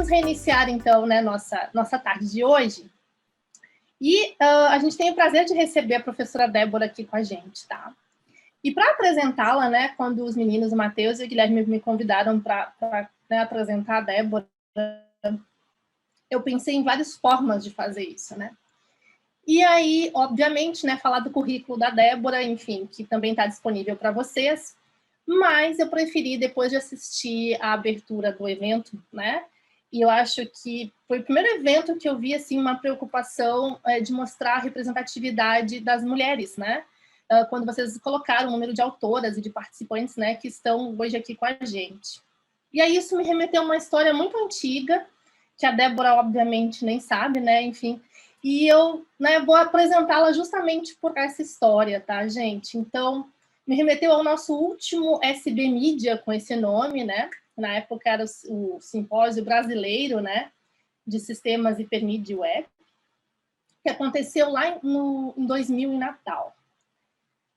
vamos reiniciar, então, né, nossa tarde de hoje. E a gente tem o prazer de receber a professora Débora aqui com a gente, tá? E para apresentá-la, né, quando os meninos, o Matheus e o Guilherme, me convidaram para né, apresentar a Débora, eu pensei em várias formas de fazer isso, né? E aí, obviamente, né, falar do currículo da Débora, enfim, que também está disponível para vocês, mas eu preferi, depois de assistir a abertura do evento, né, e eu acho que foi o primeiro evento que eu vi, assim, uma preocupação de mostrar a representatividade das mulheres, né, quando vocês colocaram o número de autoras e de participantes, né, que estão hoje aqui com a gente. E aí isso me remeteu a uma história muito antiga, que a Débora, obviamente, nem sabe, né, enfim, e eu, né, vou apresentá-la justamente por essa história, tá, gente? Então, me remeteu ao nosso último SB Mídia com esse nome, né? Na época era o Simpósio Brasileiro, né, de Sistemas Hipermídia Web, que aconteceu lá em 2000 em Natal.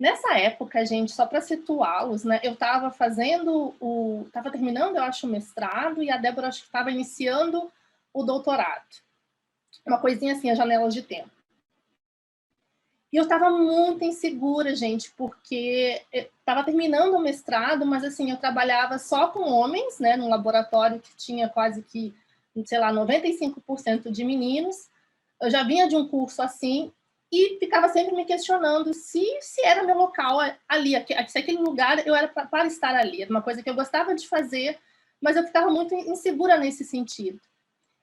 Nessa época, gente, só para situá-los, né, eu estava estava terminando, eu acho, o mestrado, e a Débora acho que estava iniciando o doutorado. Uma coisinha assim, a janela de tempo. E eu estava muito insegura, gente, porque estava terminando o mestrado, mas assim, eu trabalhava só com homens, né, num laboratório que tinha quase que, sei lá, 95% de meninos. Eu já vinha de um curso assim e ficava sempre me questionando se era meu local ali, se aquele lugar eu era para estar ali. Era uma coisa que eu gostava de fazer, mas eu ficava muito insegura nesse sentido.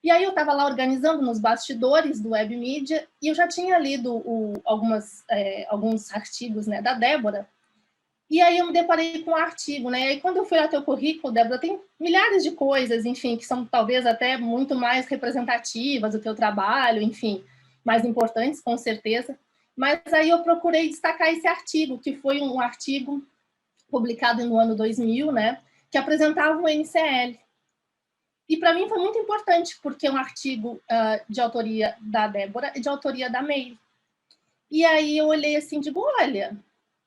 E aí eu estava lá organizando nos bastidores do Web Media e eu já tinha lido alguns artigos, né, da Débora, e aí eu me deparei com um artigo, né, e aí quando eu fui lá teu currículo, Débora, tem milhares de coisas, enfim, que são talvez até muito mais representativas do teu trabalho, enfim, mais importantes, com certeza, mas aí eu procurei destacar esse artigo, que foi um artigo publicado no ano 2000, né, que apresentava o NCL. E para mim foi muito importante, porque é um artigo de autoria da Débora e de autoria da Meire. E aí eu olhei assim, digo, olha,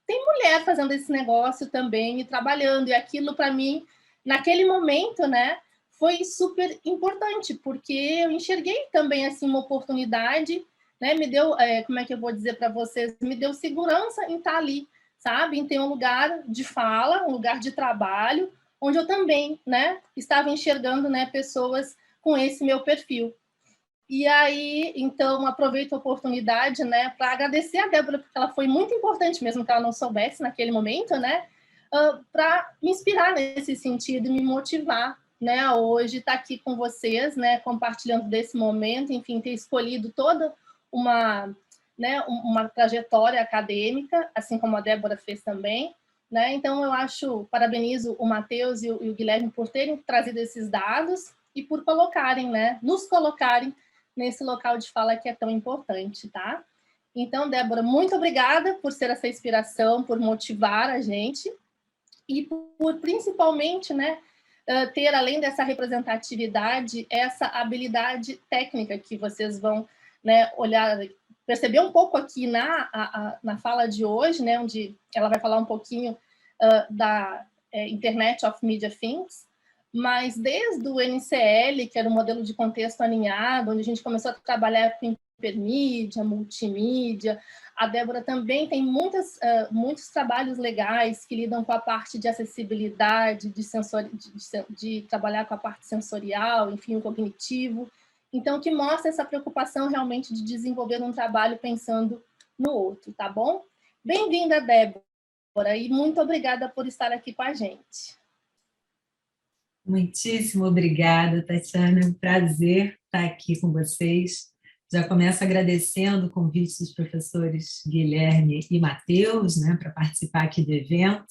tem mulher fazendo esse negócio também e trabalhando, e aquilo para mim, naquele momento, né, foi super importante, porque eu enxerguei também assim uma oportunidade, né, me deu, como é que eu vou dizer para vocês, me deu segurança em estar ali, sabe, em ter um lugar de fala, um lugar de trabalho, onde eu também, né, estava enxergando, né, pessoas com esse meu perfil. E aí, então, aproveito a oportunidade, né, para agradecer a Débora, porque ela foi muito importante, mesmo que ela não soubesse naquele momento, né, para me inspirar nesse sentido e me motivar, né, a hoje estar aqui com vocês, né, compartilhando desse momento, enfim, ter escolhido toda né, uma trajetória acadêmica, assim como a Débora fez também, né? Então, parabenizo o Matheus e o Guilherme por terem trazido esses dados e por colocarem, né, nos colocarem nesse local de fala que é tão importante, tá? Então, Débora, muito obrigada por ser essa inspiração, por motivar a gente e por principalmente, né, ter, além dessa representatividade, essa habilidade técnica que vocês vão, né, olhar, perceber um pouco aqui na fala de hoje, né, onde ela vai falar um pouquinho da Internet of Media Things, mas desde o NCL, que era o modelo de contexto alinhado, onde a gente começou a trabalhar com hipermídia, multimídia, a Débora também tem muitos trabalhos legais que lidam com a parte de acessibilidade, de trabalhar com a parte sensorial, enfim, o cognitivo. Então, que mostra essa preocupação realmente de desenvolver um trabalho pensando no outro, tá bom? Bem-vinda, Débora, e muito obrigada por estar aqui com a gente. Muitíssimo obrigada, Tatiana. É um prazer estar aqui com vocês. Já começo agradecendo o convite dos professores Guilherme e Matheus, né, para participar aqui do evento.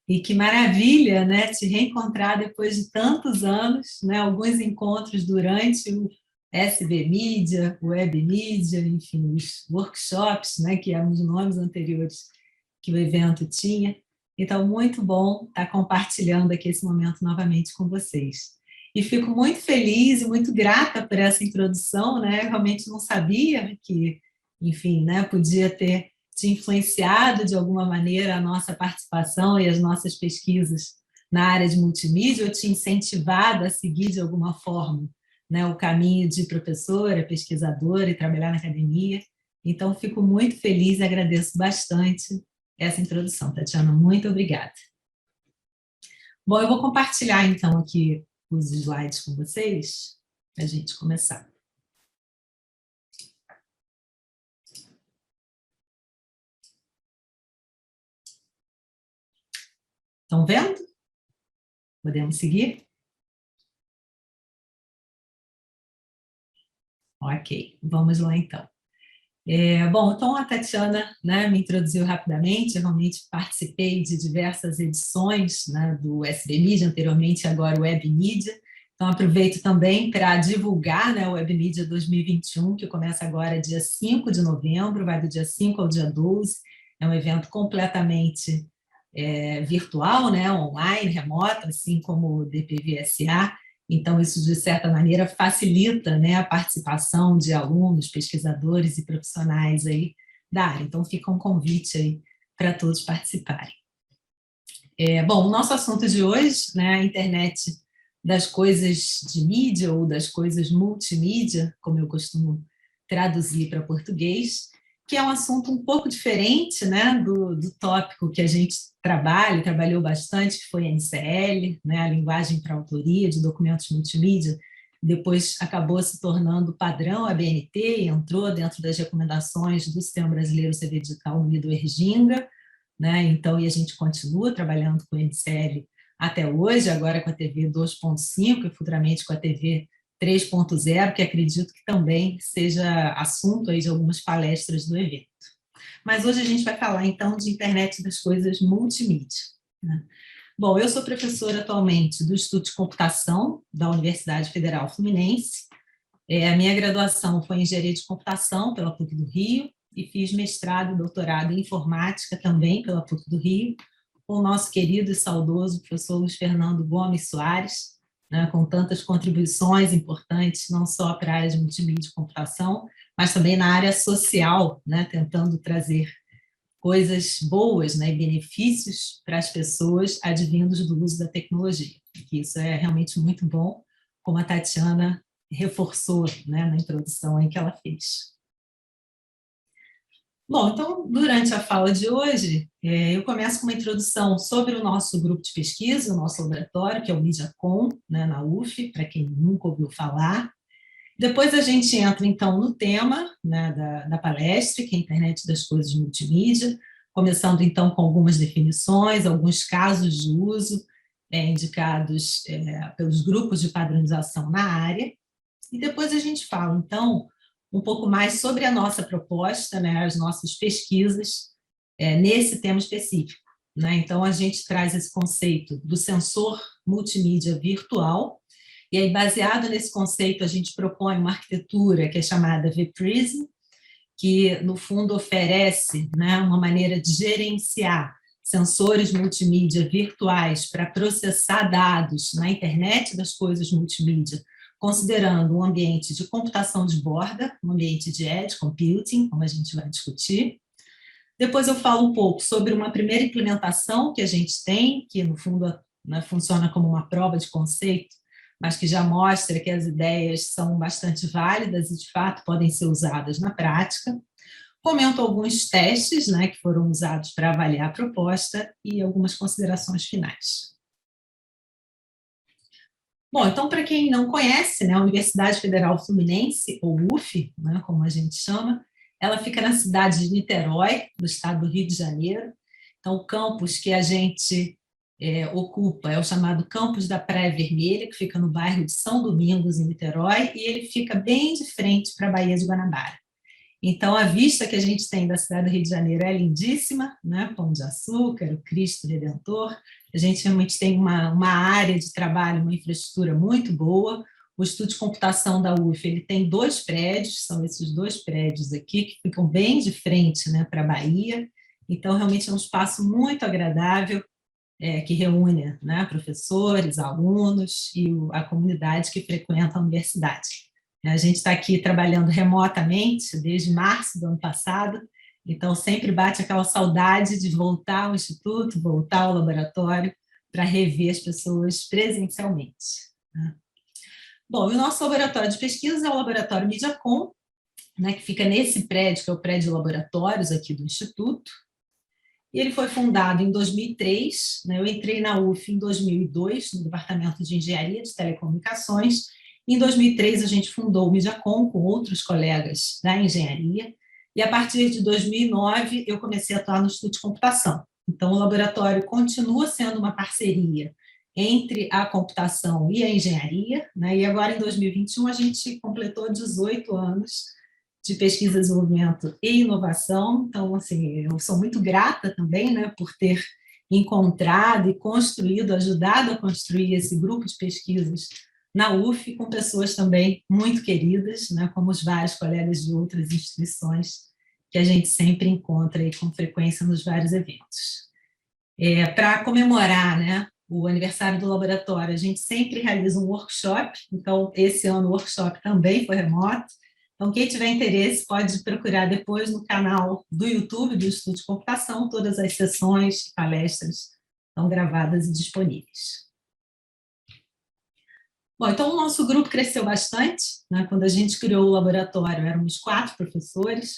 E que maravilha, né, te reencontrar depois de tantos anos, né, alguns encontros durante o SB Mídia, o Web Mídia, enfim, os workshops, né, que eram os nomes anteriores que o evento tinha. Então, muito bom estar compartilhando aqui esse momento novamente com vocês. E fico muito feliz e muito grata por essa introdução, né? Eu realmente não sabia que, enfim, né, podia ter te influenciado de alguma maneira a nossa participação e as nossas pesquisas na área de multimídia, ou te incentivado a seguir de alguma forma, né, o caminho de professora, pesquisadora e trabalhar na academia. Então, fico muito feliz e agradeço bastante essa introdução, Tatiana. Muito obrigada. Bom, eu vou compartilhar, então, aqui os slides com vocês, para a gente começar. Estão vendo? Podemos seguir? Ok, vamos lá, então. Bom, então a Tatiana, né, me introduziu rapidamente, eu realmente participei de diversas edições, né, do SB Media, anteriormente agora o Web Media, então aproveito também para divulgar, né, o Web Media 2021, que começa agora dia 5 de novembro, vai do dia 5 ao dia 12, é um evento completamente virtual, né, online, remoto, assim como o DPVSA. Então, isso, de certa maneira, facilita, né, a participação de alunos, pesquisadores e profissionais aí da área. Então, fica um convite aí para todos participarem. Bom, o nosso assunto de hoje, né, a internet das coisas de mídia ou das coisas multimídia, como eu costumo traduzir para português, que é um assunto um pouco diferente, né, do tópico que a gente trabalhou bastante, que foi a NCL, né, a linguagem para autoria de documentos multimídia, depois acabou se tornando padrão a BNT e entrou dentro das recomendações do Sistema Brasileiro CV Digital Unido ERGINGA, né, então, e a gente continua trabalhando com a NCL até hoje, agora com a TV 2.5 e futuramente com a TV 3.0, que acredito que também seja assunto aí de algumas palestras do evento. Mas hoje a gente vai falar, então, de internet das coisas multimídia, né? Bom, eu sou professora atualmente do Instituto de Computação da Universidade Federal Fluminense. A minha graduação foi em Engenharia de Computação pela PUC do Rio e fiz mestrado e doutorado em Informática também pela PUC do Rio, com o nosso querido e saudoso professor Luiz Fernando Gomes Soares, né, com tantas contribuições importantes, não só para a área de multimídia e computação, mas também na área social, né, tentando trazer coisas boas, né, e benefícios para as pessoas advindos do uso da tecnologia. Que isso é realmente muito bom, como a Tatiana reforçou, né, na introdução aí que ela fez. Bom, então, durante a fala de hoje, eu começo com uma introdução sobre o nosso grupo de pesquisa, o nosso laboratório, que é o MediaCom, né, na UF, para quem nunca ouviu falar. Depois a gente entra, então, no tema, né, da palestra, que é a internet das coisas multimídia, começando, então, com algumas definições, alguns casos de uso indicados pelos grupos de padronização na área. E depois a gente fala, então, um pouco mais sobre a nossa proposta, né, as nossas pesquisas nesse tema específico, né? Então, a gente traz esse conceito do sensor multimídia virtual, e aí, baseado nesse conceito, a gente propõe uma arquitetura que é chamada vPrism, que, no fundo, oferece, né, uma maneira de gerenciar sensores multimídia virtuais para processar dados na internet das coisas multimídia, considerando um ambiente de computação de borda, um ambiente de edge computing, como a gente vai discutir. Depois eu falo um pouco sobre uma primeira implementação que a gente tem, que no fundo, né, funciona como uma prova de conceito, mas que já mostra que as ideias são bastante válidas e, de fato, podem ser usadas na prática. Comento alguns testes, né, que foram usados para avaliar a proposta e algumas considerações finais. Bom, então, para quem não conhece, né, a Universidade Federal Fluminense, ou UF, né, como a gente chama, ela fica na cidade de Niterói, no estado do Rio de Janeiro. Então, o campus que a gente ocupa é o chamado Campus da Praia Vermelha, que fica no bairro de São Domingos, em Niterói, e ele fica bem de frente para a Baía de Guanabara. Então, a vista que a gente tem da cidade do Rio de Janeiro é lindíssima, né? Pão de Açúcar, o Cristo Redentor. A gente realmente tem uma área de trabalho, uma infraestrutura muito boa. O Instituto de Computação da UF ele tem 2 prédios, são esses 2 prédios aqui, que ficam bem de frente, né, para a Bahia. Então, realmente é um espaço muito agradável, que reúne, né, professores, alunos e a comunidade que frequenta a universidade. A gente está aqui trabalhando remotamente desde março do ano passado, então sempre bate aquela saudade de voltar ao instituto, voltar ao laboratório, para rever as pessoas presencialmente, né? Bom, e o nosso laboratório de pesquisa é o Laboratório MediaCom, né, que fica nesse prédio, que é o prédio de laboratórios aqui do Instituto. E ele foi fundado em 2003, né, eu entrei na UF em 2002, no Departamento de Engenharia de Telecomunicações. Em 2003, a gente fundou o MediaCom com outros colegas da engenharia, e a partir de 2009, eu comecei a atuar no Instituto de Computação. Então, o laboratório continua sendo uma parceria entre a computação e a engenharia, né, e agora, em 2021, a gente completou 18 anos de pesquisa, desenvolvimento e inovação. Então, assim, eu sou muito grata também, né, por ter encontrado e construído, ajudado a construir esse grupo de pesquisas na UF, com pessoas também muito queridas, né, como os vários colegas de outras instituições que a gente sempre encontra aí com frequência nos vários eventos. Para comemorar, né, o aniversário do laboratório, a gente sempre realiza um workshop, então esse ano o workshop também foi remoto. Então, quem tiver interesse pode procurar depois no canal do YouTube do Instituto de Computação, todas as sessões, palestras estão gravadas e disponíveis. Bom, então o nosso grupo cresceu bastante, né? Quando a gente criou o laboratório, éramos 4 professores,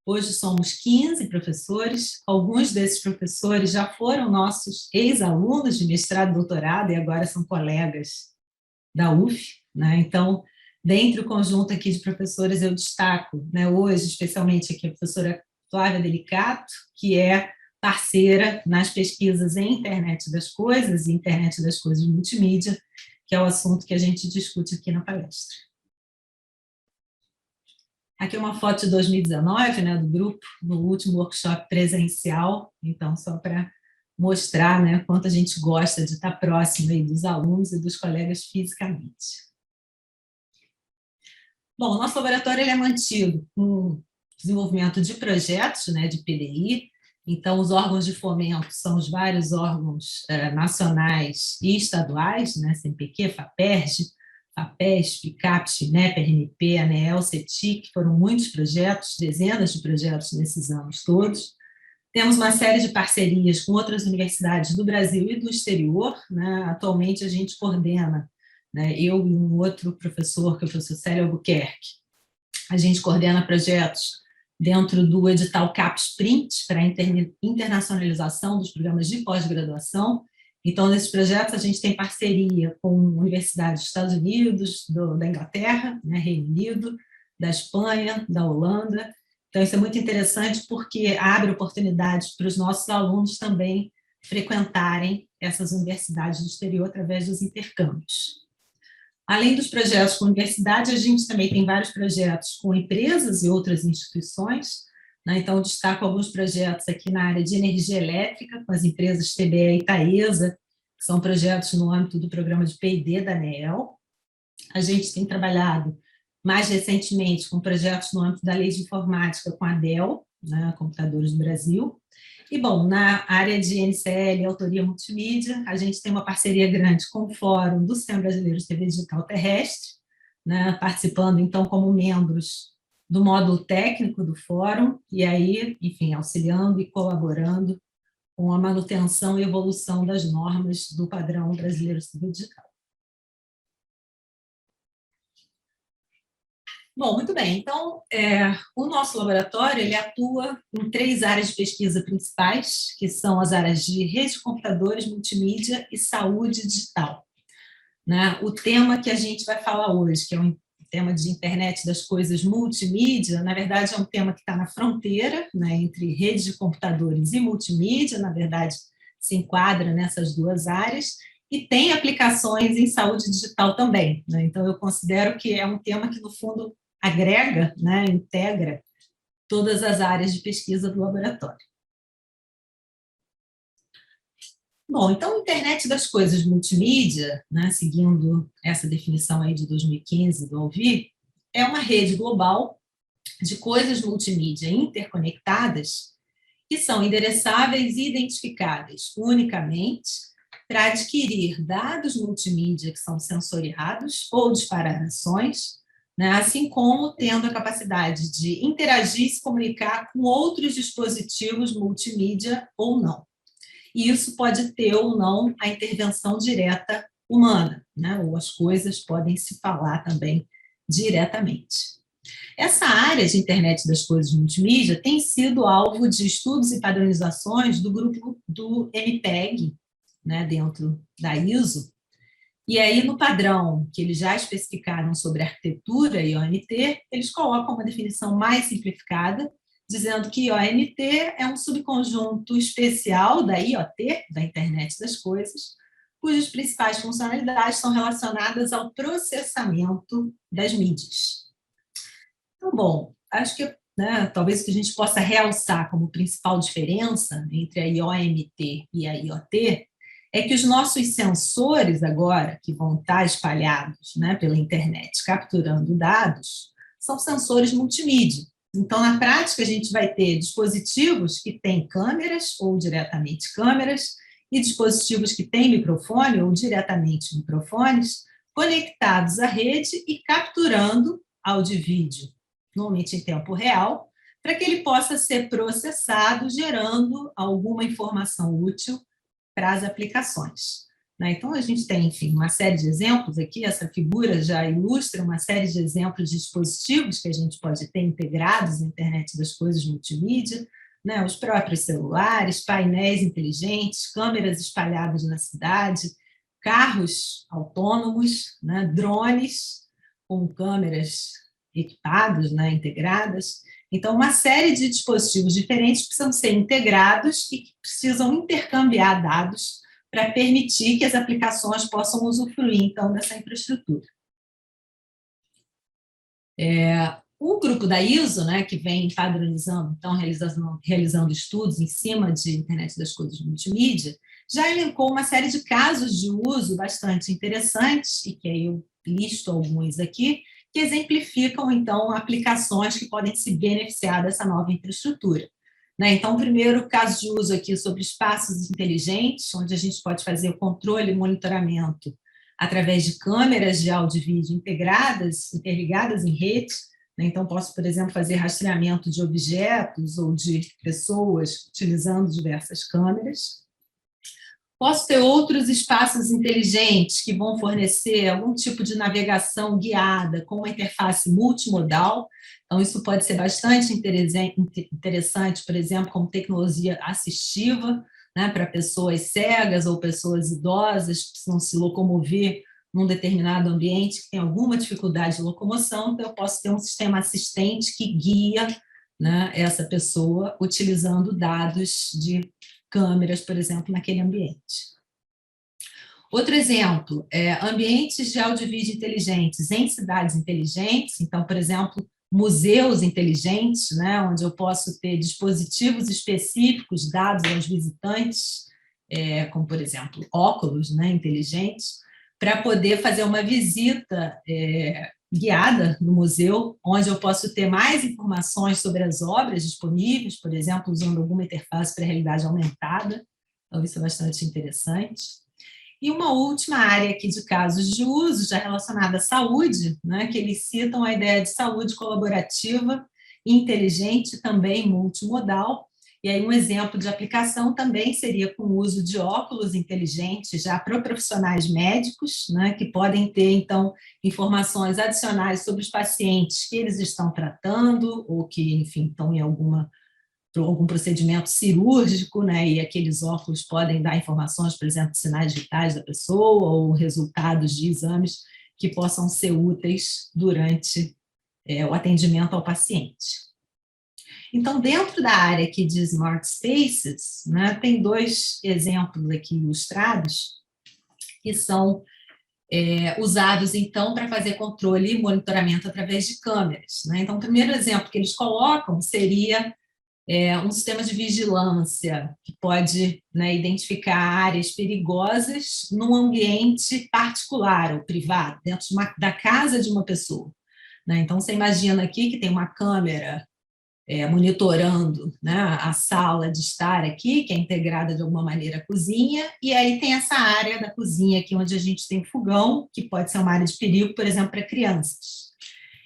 hoje somos 15 professores, alguns desses professores já foram nossos ex-alunos de mestrado e doutorado e agora são colegas da UF, né? Então, dentre o conjunto aqui de professores, eu destaco, né, hoje, especialmente aqui, a professora Flávia Delicato, que é parceira nas pesquisas em Internet das Coisas e Internet das Coisas multimídia, que é o assunto que a gente discute aqui na palestra. Aqui é uma foto de 2019, né, do grupo, no último workshop presencial, então, só para mostrar, né, quanto a gente gosta de estar próximo aí dos alunos e dos colegas fisicamente. Bom, o nosso laboratório ele é mantido com desenvolvimento de projetos, né, de PDI, então os órgãos de fomento são os vários órgãos nacionais e estaduais, né, CNPq, FAPERJ, FAPESP, CAPES, FINEP, RNP, ANEEL, CETIC, foram muitos projetos, dezenas de projetos nesses anos todos. Temos uma série de parcerias com outras universidades do Brasil e do exterior, né? Atualmente a gente coordena, né, eu e um outro professor, que é o professor Célio Albuquerque, a gente coordena projetos dentro do edital CAPES Print para a internacionalização dos programas de pós-graduação. Então, nesses projetos, a gente tem parceria com universidades dos Estados Unidos, da Inglaterra, né, Reino Unido, da Espanha, da Holanda. Então, isso é muito interessante porque abre oportunidades para os nossos alunos também frequentarem essas universidades do exterior através dos intercâmbios. Além dos projetos com universidade, a gente também tem vários projetos com empresas e outras instituições, né? Então, destaco alguns projetos aqui na área de energia elétrica, com as empresas TBE e Taesa, que são projetos no âmbito do programa de P&D da ANEEL. A gente tem trabalhado mais recentemente com projetos no âmbito da Lei de Informática com a Dell, né, Computadores do Brasil. E, bom, na área de NCL e autoria multimídia, a gente tem uma parceria grande com o Fórum do Sistema Brasileiro de TV Digital Terrestre, né, participando, então, como membros do módulo técnico do Fórum, e aí, enfim, auxiliando e colaborando com a manutenção e evolução das normas do padrão brasileiro de TV digital. Bom, muito bem. Então, o nosso laboratório ele atua em 3 áreas de pesquisa principais, que são as áreas de rede de computadores, multimídia e saúde digital. Né? O tema que a gente vai falar hoje, que é um tema de internet das coisas multimídia, na verdade é um tema que está na fronteira, né, entre redes de computadores e multimídia, na verdade se enquadra nessas 2 áreas, e tem aplicações em saúde digital também. Né? Então, eu considero que é um tema que, no fundo, agrega, né, integra todas as áreas de pesquisa do laboratório. Bom, então, internet das coisas multimídia, né, seguindo essa definição aí de 2015 do Alvi, é uma rede global de coisas multimídia interconectadas que são endereçáveis e identificáveis unicamente para adquirir dados multimídia que são sensoriados ou disparar ações, né, assim como tendo a capacidade de interagir e se comunicar com outros dispositivos multimídia ou não. E isso pode ter ou não a intervenção direta humana, né? Ou as coisas podem se falar também diretamente. Essa área de internet das coisas multimídia tem sido alvo de estudos e padronizações do grupo do MPEG, né, dentro da ISO. E aí, no padrão que eles já especificaram sobre arquitetura e ONT, eles colocam uma definição mais simplificada, dizendo que ONT é um subconjunto especial da IoT, da Internet das Coisas, cujas principais funcionalidades são relacionadas ao processamento das mídias. Então, bom, acho que, né, talvez o que a gente possa realçar como principal diferença entre a IoMT e a IoT é que os nossos sensores agora, que vão estar espalhados, né, pela internet, capturando dados, são sensores multimídia. Então, na prática, a gente vai ter dispositivos que têm câmeras ou diretamente câmeras e dispositivos que têm microfone ou diretamente microfones conectados à rede e capturando áudio e vídeo, normalmente em tempo real, para que ele possa ser processado, gerando alguma informação útil para as aplicações. Então, a gente tem, enfim, uma série de exemplos aqui, essa figura já ilustra uma série de exemplos de dispositivos que a gente pode ter integrados na internet das coisas multimídia, né? Os próprios celulares, painéis inteligentes, câmeras espalhadas na cidade, carros autônomos, né? Drones com câmeras equipados, né? Integradas. Então, uma série de dispositivos diferentes precisam ser integrados e precisam intercambiar dados para permitir que as aplicações possam usufruir, então, dessa infraestrutura. O grupo da ISO, né, que vem padronizando, então, realizando estudos em cima de internet das coisas multimídia, já elencou uma série de casos de uso bastante interessantes, e que aí eu listo alguns aqui, que exemplificam, então, aplicações que podem se beneficiar dessa nova infraestrutura. Então, o primeiro caso de uso aqui sobre espaços inteligentes, onde a gente pode fazer o controle e monitoramento através de câmeras de áudio e vídeo interligadas em rede. Então, posso, por exemplo, fazer rastreamento de objetos ou de pessoas utilizando diversas câmeras. Posso ter outros espaços inteligentes que vão fornecer algum tipo de navegação guiada com uma interface multimodal. Então, isso pode ser bastante interessante, por exemplo, como tecnologia assistiva, né, para pessoas cegas ou pessoas idosas que precisam se locomover num determinado ambiente, que tem alguma dificuldade de locomoção. Então, eu posso ter um sistema assistente que guia, né, essa pessoa utilizando dados de câmeras, por exemplo, naquele ambiente. Outro exemplo, ambientes de áudio e vídeo inteligentes em cidades inteligentes. Então, por exemplo, museus inteligentes, né, onde eu posso ter dispositivos específicos dados aos visitantes, como, por exemplo, óculos, né, inteligentes, para poder fazer uma visita guiada no museu, onde eu posso ter mais informações sobre as obras disponíveis, por exemplo, usando alguma interface para realidade aumentada. Então, isso é bastante interessante. E uma última área aqui de casos de uso, já relacionada à saúde, né, que eles citam a ideia de saúde colaborativa, inteligente, também multimodal. E aí um exemplo de aplicação também seria com o uso de óculos inteligentes já para profissionais médicos, né, que podem ter, então, informações adicionais sobre os pacientes que eles estão tratando ou que, enfim, estão em algum procedimento cirúrgico, né, e aqueles óculos podem dar informações, por exemplo, de sinais vitais da pessoa ou resultados de exames que possam ser úteis durante o atendimento ao paciente. Então, dentro da área aqui de Smart Spaces, né, tem dois exemplos aqui ilustrados que são usados, então, para fazer controle e monitoramento através de câmeras. Né? Então, o primeiro exemplo que eles colocam seria um sistema de vigilância que pode, né, identificar áreas perigosas num ambiente particular ou privado, dentro da casa de uma pessoa. Né? Então, você imagina aqui que tem uma câmera monitorando, né, a sala de estar aqui, que é integrada de alguma maneira à cozinha, e aí tem essa área da cozinha aqui onde a gente tem fogão, que pode ser uma área de perigo, por exemplo, para crianças.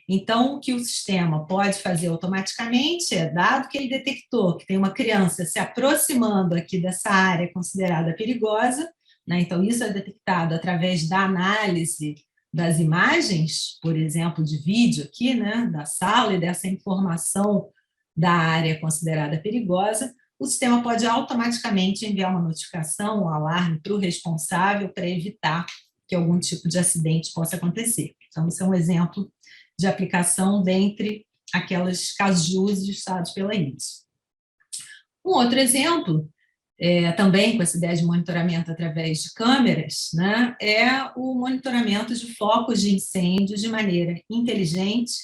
Então, o que o sistema pode fazer automaticamente dado que ele detectou que tem uma criança se aproximando aqui dessa área considerada perigosa, né? Então, isso é detectado através da análise das imagens, por exemplo, de vídeo aqui, né, da sala, e dessa informação da área considerada perigosa, o sistema pode automaticamente enviar uma notificação, um alarme para o responsável para evitar que algum tipo de acidente possa acontecer. Então, isso é um exemplo de aplicação dentre aqueles casos de uso usados pela ISO. Um outro exemplo, também com essa ideia de monitoramento através de câmeras, né, é o monitoramento de focos de incêndio de maneira inteligente,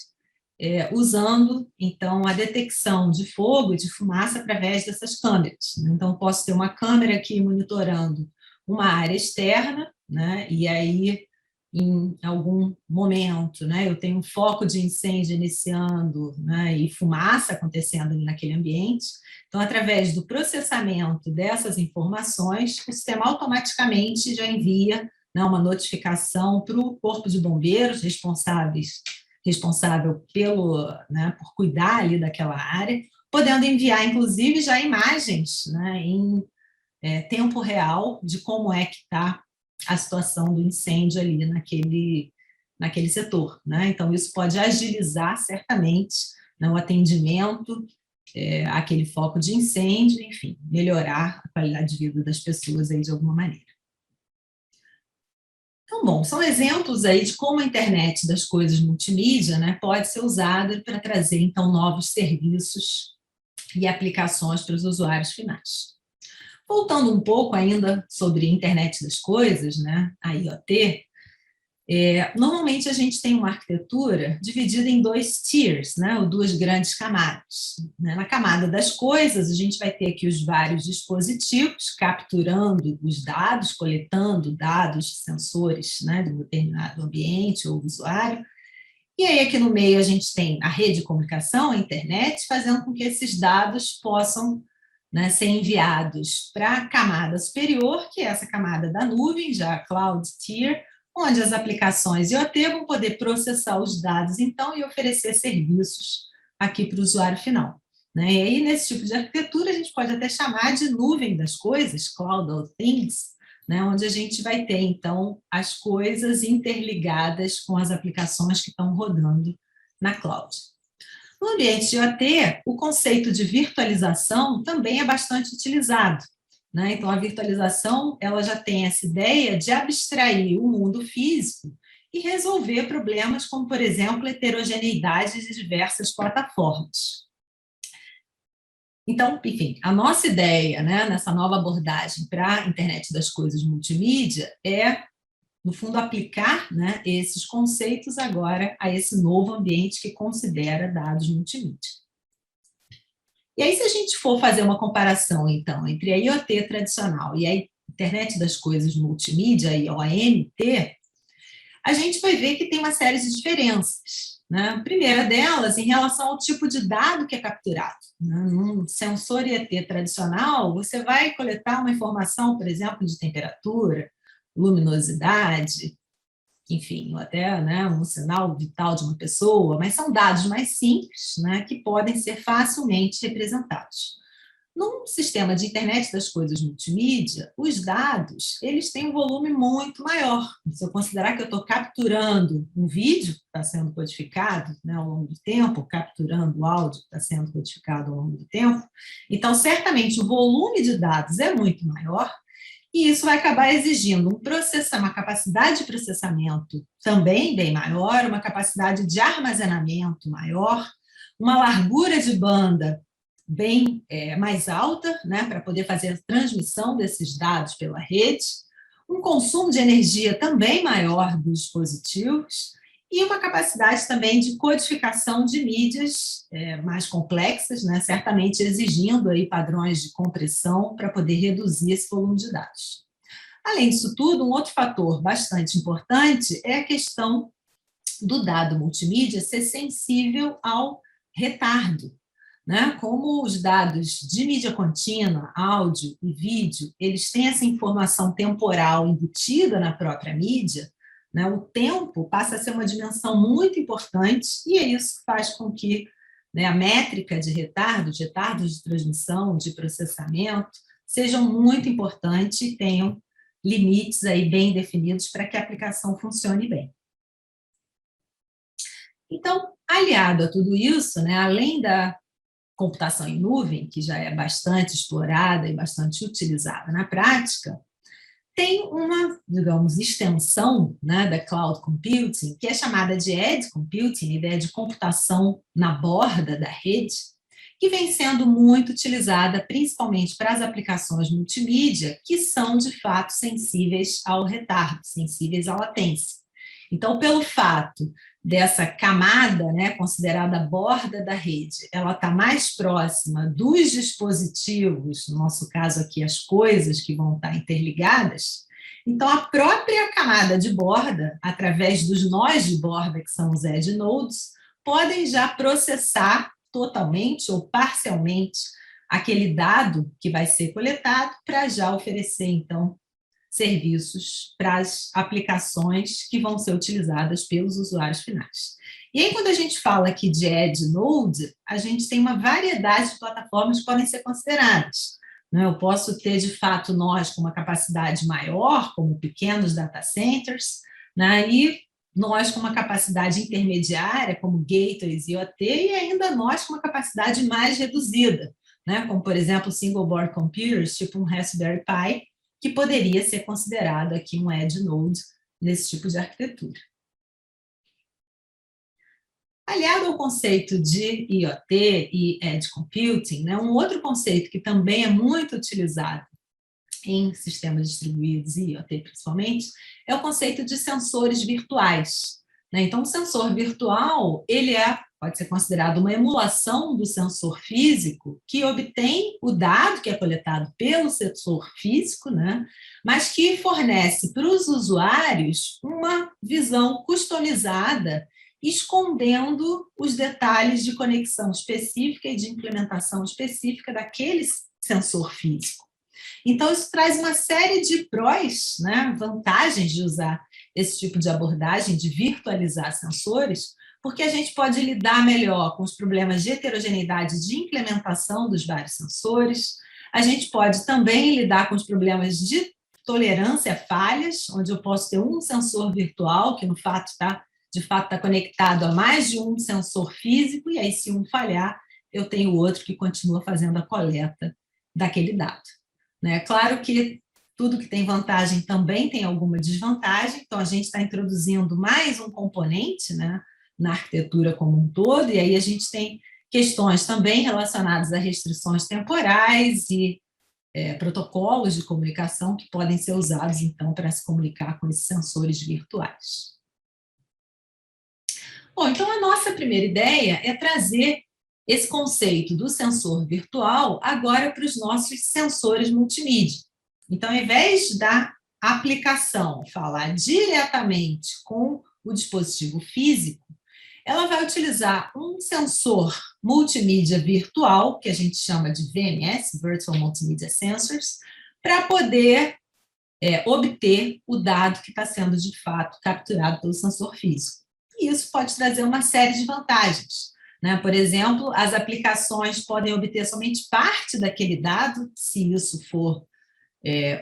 usando, então, a detecção de fogo e de fumaça através dessas câmeras. Então, posso ter uma câmera aqui monitorando uma área externa, né, e aí, em algum momento, né, eu tenho um foco de incêndio iniciando, né, e fumaça acontecendo ali naquele ambiente. Então, através do processamento dessas informações, o sistema automaticamente já envia, né, uma notificação para o corpo de bombeiros responsável né, por cuidar ali daquela área, podendo enviar, inclusive, já imagens, né, em tempo real de como é que está a situação do incêndio ali naquele setor, né? Então, isso pode agilizar certamente, né, o atendimento àquele foco de incêndio, enfim, melhorar a qualidade de vida das pessoas aí de alguma maneira. Então, bom, são exemplos aí de como a internet das coisas multimídia, né, pode ser usada para trazer, então, novos serviços e aplicações para os usuários finais. Voltando um pouco ainda sobre a internet das coisas, né, a IoT, normalmente a gente tem uma arquitetura dividida em 2 tiers, né, ou 2 grandes camadas. Né? Na camada das coisas, a gente vai ter aqui os vários dispositivos capturando os dados, coletando dados de sensores, né, de um determinado ambiente ou usuário. E aí aqui no meio a gente tem a rede de comunicação, a internet, fazendo com que esses dados possam, né, ser enviados para a camada superior, que é essa camada da nuvem, já a Cloud Tier, onde as aplicações IoT vão poder processar os dados, então, e oferecer serviços aqui para o usuário final. Né? E aí, nesse tipo de arquitetura, a gente pode até chamar de nuvem das coisas, Cloud of Things, né? Onde a gente vai ter, então, as coisas interligadas com as aplicações que estão rodando na cloud. No ambiente de IoT, o conceito de virtualização também é bastante utilizado. Né? Então, a virtualização ela já tem essa ideia de abstrair o mundo físico e resolver problemas como, por exemplo, heterogeneidade de diversas plataformas. Então, enfim, a nossa ideia, né, nessa nova abordagem para a internet das coisas multimídia é, no fundo, aplicar, né, esses conceitos agora a esse novo ambiente que considera dados multimídia. E aí, se a gente for fazer uma comparação, então, entre a IoT tradicional e a internet das coisas multimídia, a IoT, a gente vai ver que tem uma série de diferenças. Né? A primeira delas, em relação ao tipo de dado que é capturado. Né? Num sensor IoT tradicional, você vai coletar uma informação, por exemplo, de temperatura, luminosidade, enfim, ou até, né, um sinal vital de uma pessoa, mas são dados mais simples, né, que podem ser facilmente representados. Num sistema de internet das coisas multimídia, os dados eles têm um volume muito maior. Se eu considerar que eu estou capturando um vídeo que está sendo codificado, né, ao longo do tempo, capturando o áudio que está sendo codificado ao longo do tempo, então, certamente, o volume de dados é muito maior, e isso vai acabar exigindo uma capacidade de processamento também bem maior, uma capacidade de armazenamento maior, uma largura de banda bem mais alta, né, para poder fazer a transmissão desses dados pela rede, um consumo de energia também maior dos dispositivos e uma capacidade também de codificação de mídias mais complexas, né, certamente exigindo aí padrões de compressão para poder reduzir esse volume de dados. Além disso tudo, um outro fator bastante importante é a questão do dado multimídia ser sensível ao retardo. Né? Como os dados de mídia contínua, áudio e vídeo, eles têm essa informação temporal embutida na própria mídia, né? O tempo passa a ser uma dimensão muito importante e é isso que faz com que, né, a métrica de retardos de transmissão, de processamento, sejam muito importantes e tenham limites aí bem definidos para que a aplicação funcione bem. Então, aliado a tudo isso, né, além da computação em nuvem, que já é bastante explorada e bastante utilizada na prática, tem uma, digamos, extensão, né, da cloud computing, que é chamada de edge computing, a ideia de computação na borda da rede, que vem sendo muito utilizada principalmente para as aplicações multimídia, que são, de fato, sensíveis ao retardo, sensíveis à latência. Então, pelo fato dessa camada, né, considerada a borda da rede, ela está mais próxima dos dispositivos, no nosso caso aqui, as coisas que vão estar interligadas, então a própria camada de borda, através dos nós de borda, que são os edge nodes, podem já processar totalmente ou parcialmente aquele dado que vai ser coletado para já oferecer, então, serviços para as aplicações que vão ser utilizadas pelos usuários finais. E aí, quando a gente fala aqui de Edge Node, a gente tem uma variedade de plataformas que podem ser consideradas. Eu posso ter, de fato, nós com uma capacidade maior, como pequenos data centers, e nós com uma capacidade intermediária, como gateways e IoT, e ainda nós com uma capacidade mais reduzida, como, por exemplo, single board computers, tipo um Raspberry Pi, que poderia ser considerado aqui um edge node nesse tipo de arquitetura. Aliado ao conceito de IoT e edge computing, um outro conceito que também é muito utilizado em sistemas distribuídos e IoT principalmente, é o conceito de sensores virtuais. Então, o sensor virtual, ele pode ser considerado uma emulação do sensor físico que obtém o dado que é coletado pelo sensor físico, mas que fornece para os usuários uma visão customizada, escondendo os detalhes de conexão específica e de implementação específica daquele sensor físico. Então, isso traz uma série de prós, vantagens de usar esse tipo de abordagem, de virtualizar sensores, porque a gente pode lidar melhor com os problemas de heterogeneidade de implementação dos vários sensores, a gente pode também lidar com os problemas de tolerância a falhas, onde eu posso ter um sensor virtual, que de fato está conectado a mais de um sensor físico, e aí se um falhar, eu tenho outro que continua fazendo a coleta daquele dado. Claro que tudo que tem vantagem também tem alguma desvantagem, então a gente está introduzindo mais um componente na arquitetura como um todo, e aí a gente tem questões também relacionadas a restrições temporais e protocolos de comunicação que podem ser usados, então, para se comunicar com esses sensores virtuais. Bom, então a nossa primeira ideia é trazer esse conceito do sensor virtual agora para os nossos sensores multimídia. Então, ao invés da aplicação falar diretamente com o dispositivo físico, ela vai utilizar um sensor multimídia virtual, que a gente chama de VMS, Virtual Multimedia Sensors, para poder obter o dado que está sendo, de fato, capturado pelo sensor físico. E isso pode trazer uma série de vantagens. Por exemplo, as aplicações podem obter somente parte daquele dado, se isso for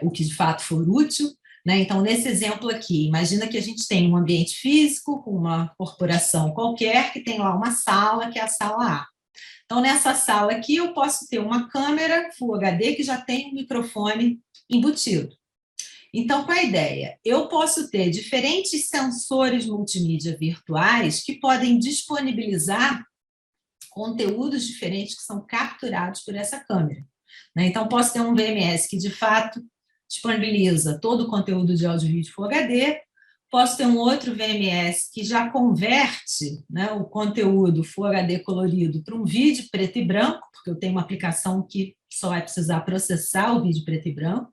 o que de fato for útil. Então, nesse exemplo aqui, imagina que a gente tem um ambiente físico com uma corporação qualquer que tem lá uma sala, que é a sala A. Então, nessa sala aqui, eu posso ter uma câmera Full HD que já tem um microfone embutido. Então, qual é a ideia? Eu posso ter diferentes sensores multimídia virtuais que podem disponibilizar conteúdos diferentes que são capturados por essa câmera. Então, posso ter um VMS que, de fato, disponibiliza todo o conteúdo de áudio e vídeo Full HD, posso ter um outro VMS que já converte o conteúdo Full HD colorido para um vídeo preto e branco, porque eu tenho uma aplicação que só vai precisar processar o vídeo preto e branco,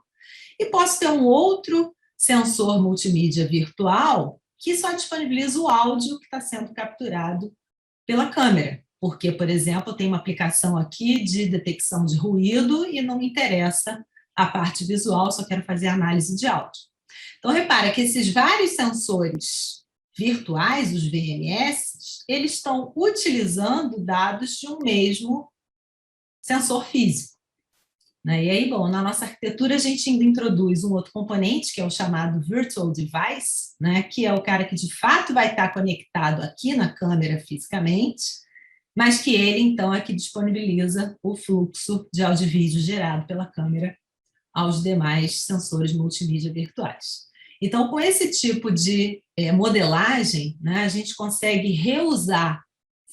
e posso ter um outro sensor multimídia virtual que só disponibiliza o áudio que está sendo capturado pela câmera. Porque, por exemplo, eu tenho uma aplicação aqui de detecção de ruído e não me interessa a parte visual, só quero fazer análise de áudio. Então, repara que esses vários sensores virtuais, os VMS, eles estão utilizando dados de um mesmo sensor físico. né? E aí, bom, na nossa arquitetura a gente ainda introduz um outro componente, que é o chamado Virtual Device, né? Que é o cara que de fato vai estar conectado aqui na câmera fisicamente, mas que ele, então, é que disponibiliza o fluxo de áudio e vídeo gerado pela câmera aos demais sensores multimídia virtuais. Então, com esse tipo de modelagem, né, a gente consegue reusar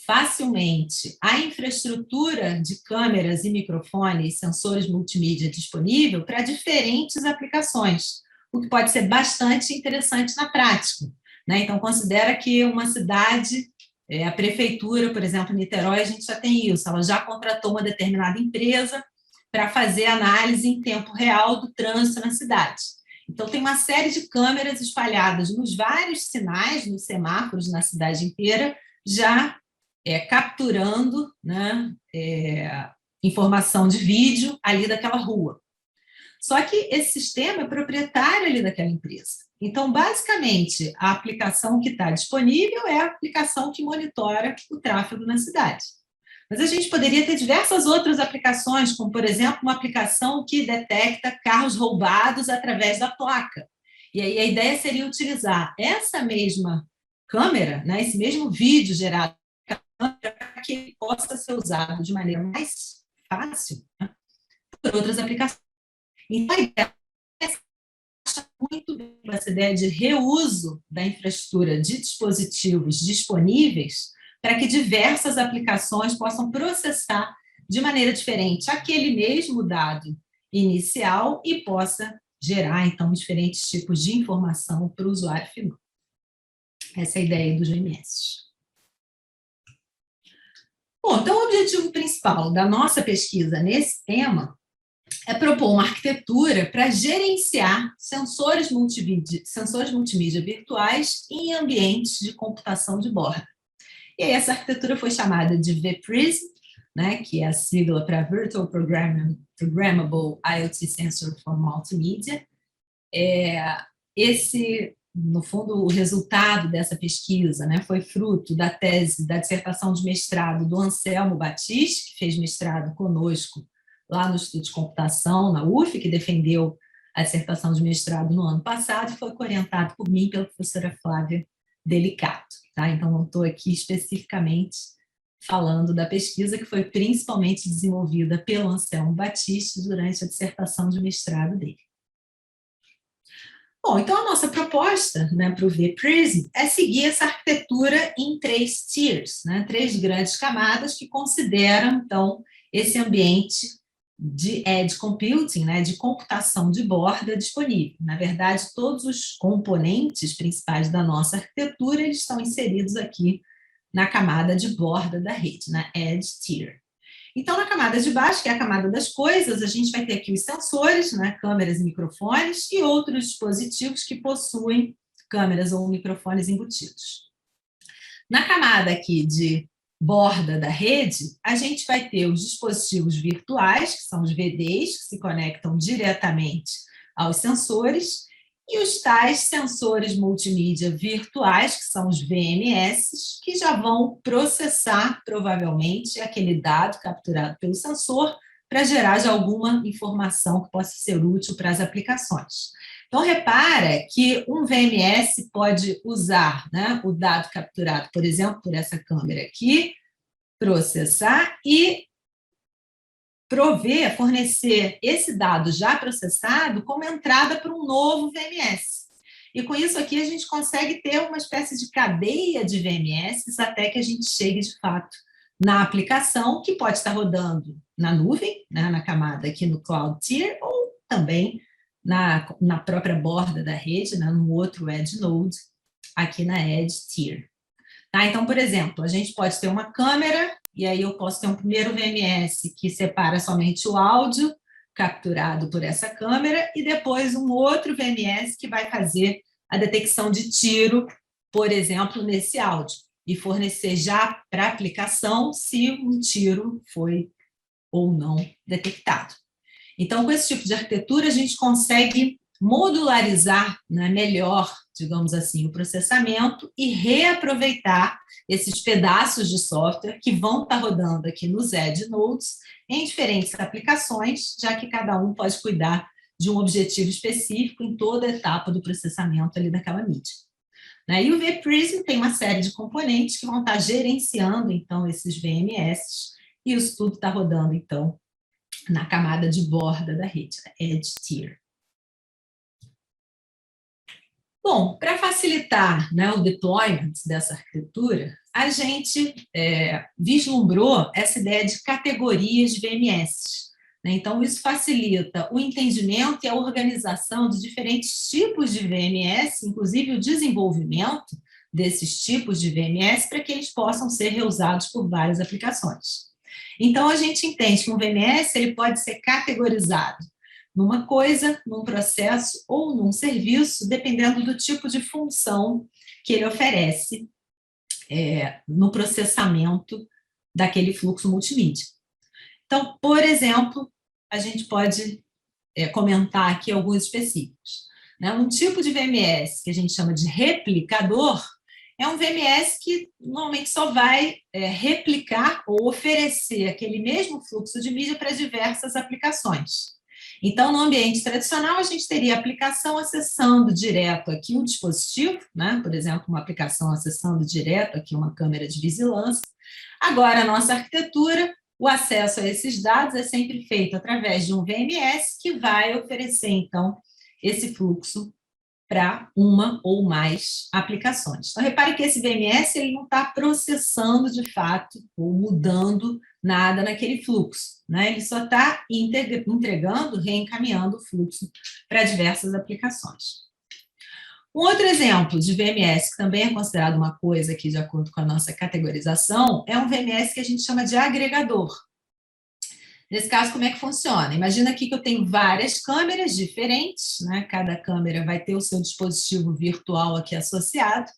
facilmente a infraestrutura de câmeras e microfones e sensores multimídia disponível para diferentes aplicações, o que pode ser bastante interessante na prática, né? Então, considera que uma cidade, a prefeitura, por exemplo, em Niterói, a gente já tem isso, ela já contratou uma determinada empresa para fazer análise em tempo real do trânsito na cidade. Então, tem uma série de câmeras espalhadas nos vários sinais, nos semáforos na cidade inteira, já capturando, né, informação de vídeo ali daquela rua. Só que esse sistema é proprietário ali daquela empresa. Então, basicamente, a aplicação que está disponível é a aplicação que monitora o tráfego na cidade. Mas a gente poderia ter diversas outras aplicações, como, por exemplo, uma aplicação que detecta carros roubados através da placa. E aí a ideia seria utilizar essa mesma câmera, né, esse mesmo vídeo gerado para que ele possa ser usado de maneira mais fácil, né, por outras aplicações. Então, a ideia é muito bem essa ideia de reuso da infraestrutura de dispositivos disponíveis para que diversas aplicações possam processar de maneira diferente aquele mesmo dado inicial e possa gerar, então, diferentes tipos de informação para o usuário final. Essa é a ideia dos GMS. Bom, então, o objetivo principal da nossa pesquisa nesse tema é propor uma arquitetura para gerenciar sensores multimídia virtuais em ambientes de computação de borda. E aí essa arquitetura foi chamada de vPrism, né, que é a sigla para Virtual Programmable IoT Sensor for Multimedia. No fundo, o resultado dessa pesquisa, né, foi fruto da tese da dissertação de mestrado do Anselmo Batiste, que fez mestrado conosco lá no Instituto de Computação, na UF, que defendeu a dissertação de mestrado no ano passado, e foi orientado por mim pela professora Flávia Delicato. Tá? Então, não estou aqui especificamente falando da pesquisa que foi principalmente desenvolvida pelo Anselmo Batiste durante a dissertação de mestrado dele. Bom, então a nossa proposta, né, para o vPrism é seguir essa arquitetura em 3 tiers, né, 3 grandes camadas que consideram, então, esse ambiente de edge computing, né, de computação de borda disponível. Na verdade, todos os componentes principais da nossa arquitetura eles estão inseridos aqui na camada de borda da rede, na edge tier. Então, na camada de baixo, que é a camada das coisas, a gente vai ter aqui os sensores, né, câmeras e microfones, e outros dispositivos que possuem câmeras ou microfones embutidos. Na camada aqui de borda da rede, a gente vai ter os dispositivos virtuais, que são os VDs, que se conectam diretamente aos sensores, e os tais sensores multimídia virtuais, que são os VMS, que já vão processar, provavelmente, aquele dado capturado pelo sensor para gerar já alguma informação que possa ser útil para as aplicações. Então, repara que um VMS pode usar, né, o dado capturado, por exemplo, por essa câmera aqui, processar e fornecer esse dado já processado como entrada para um novo VMS. E com isso aqui a gente consegue ter uma espécie de cadeia de VMS até que a gente chegue, de fato, na aplicação, que pode estar rodando na nuvem, né, na camada aqui no Cloud Tier, ou também na própria borda da rede, né, no outro Edge Node, aqui na Edge Tier. Tá? Então, por exemplo, a gente pode ter uma câmera, e aí eu posso ter um primeiro VMS que separa somente o áudio capturado por essa câmera, e depois um outro VMS que vai fazer a detecção de tiro, por exemplo, nesse áudio, e fornecer já para a aplicação se um tiro foi ou não detectado. Então, com esse tipo de arquitetura, a gente consegue modularizar, né, melhor, digamos assim, o processamento e reaproveitar esses pedaços de software que vão estar rodando aqui nos Edge Nodes em diferentes aplicações, já que cada um pode cuidar de um objetivo específico em toda a etapa do processamento ali daquela mídia. E o vPrism tem uma série de componentes que vão estar gerenciando, então, esses VMS, e isso tudo está rodando, então, na camada de borda da rede, a Edge Tier. Bom, para facilitar, né, o deployment dessa arquitetura, a gente vislumbrou essa ideia de categorias de VMS. Então, isso facilita o entendimento e a organização de diferentes tipos de VMS, inclusive o desenvolvimento desses tipos de VMS, para que eles possam ser reusados por várias aplicações. Então, a gente entende que um VMS ele pode ser categorizado numa coisa, num processo ou num serviço, dependendo do tipo de função que ele oferece no processamento daquele fluxo multimídia. Então, por exemplo, a gente pode comentar aqui alguns específicos. Um tipo de VMS que a gente chama de replicador é um VMS que normalmente só vai replicar ou oferecer aquele mesmo fluxo de mídia para diversas aplicações. Então, no ambiente tradicional, a gente teria a aplicação acessando direto aqui um dispositivo, por exemplo, uma aplicação acessando direto aqui uma câmera de vigilância. Agora, a nossa arquitetura, o acesso a esses dados é sempre feito através de um VMS que vai oferecer, então, esse fluxo para uma ou mais aplicações. Então, repare que esse VMS ele não está processando, de fato, ou mudando nada naquele fluxo. Ele só está entregando, reencaminhando o fluxo para diversas aplicações. Um outro exemplo de VMS, que também é considerado uma coisa aqui, de acordo com a nossa categorização, é um VMS que a gente chama de agregador. Nesse caso, como é que funciona? Imagina aqui que eu tenho várias câmeras diferentes, cada câmera vai ter o seu dispositivo virtual aqui associado,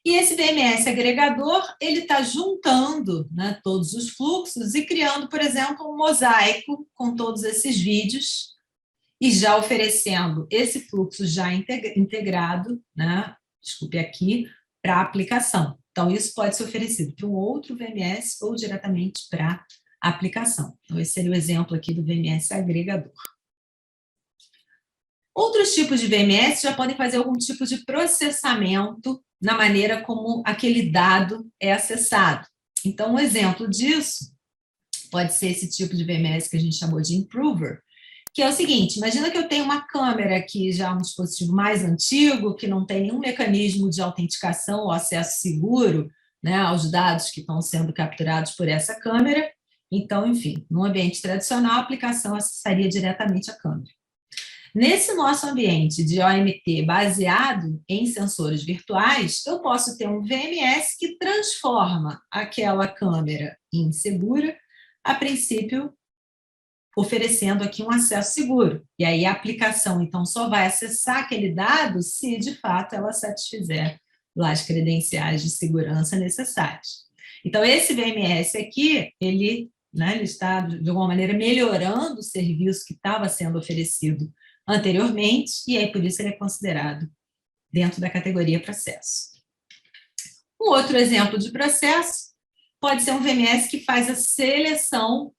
e esse VMS agregador, ele está juntando todos os fluxos e criando, por exemplo, um mosaico com todos esses vídeos e já oferecendo esse fluxo já integrado, desculpe aqui, para a aplicação. Então, isso pode ser oferecido para um outro VMS ou diretamente para a aplicação. Então, esse seria o exemplo aqui do VMS agregador. Outros tipos de VMS já podem fazer algum tipo de processamento na maneira como aquele dado é acessado. Então, um exemplo disso pode ser esse tipo de VMS que a gente chamou de improver, que é o seguinte, imagina que eu tenho uma câmera aqui, já um dispositivo mais antigo, que não tem nenhum mecanismo de autenticação ou acesso seguro aos dados que estão sendo capturados por essa câmera. Então, enfim, no ambiente tradicional, a aplicação acessaria diretamente a câmera. Nesse nosso ambiente de OMT baseado em sensores virtuais, eu posso ter um VMS que transforma aquela câmera em segura, a princípio, oferecendo aqui um acesso seguro. E aí a aplicação, então, só vai acessar aquele dado se, de fato, ela satisfizer lá as credenciais de segurança necessárias. Então, esse VMS aqui, ele está, de alguma maneira, melhorando o serviço que estava sendo oferecido anteriormente, e aí, por isso, ele é considerado dentro da categoria processo. Um outro exemplo de processo pode ser um VMS que faz a seleção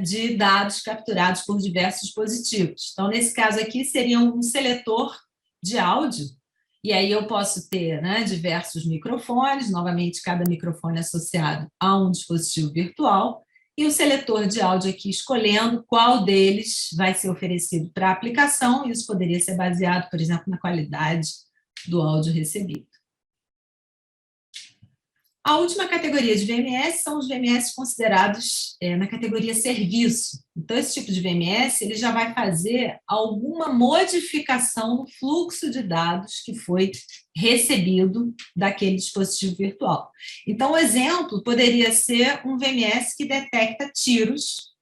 de dados capturados por diversos dispositivos. Então, nesse caso aqui, seria um seletor de áudio, e aí eu posso ter diversos microfones, novamente, cada microfone associado a um dispositivo virtual, e o seletor de áudio aqui escolhendo qual deles vai ser oferecido para a aplicação, e isso poderia ser baseado, por exemplo, na qualidade do áudio recebido. A última categoria de VMS são os VMS considerados na categoria serviço. Então, esse tipo de VMS ele já vai fazer alguma modificação no fluxo de dados que foi recebido daquele dispositivo virtual. Então, o exemplo poderia ser um VMS que detecta tiros,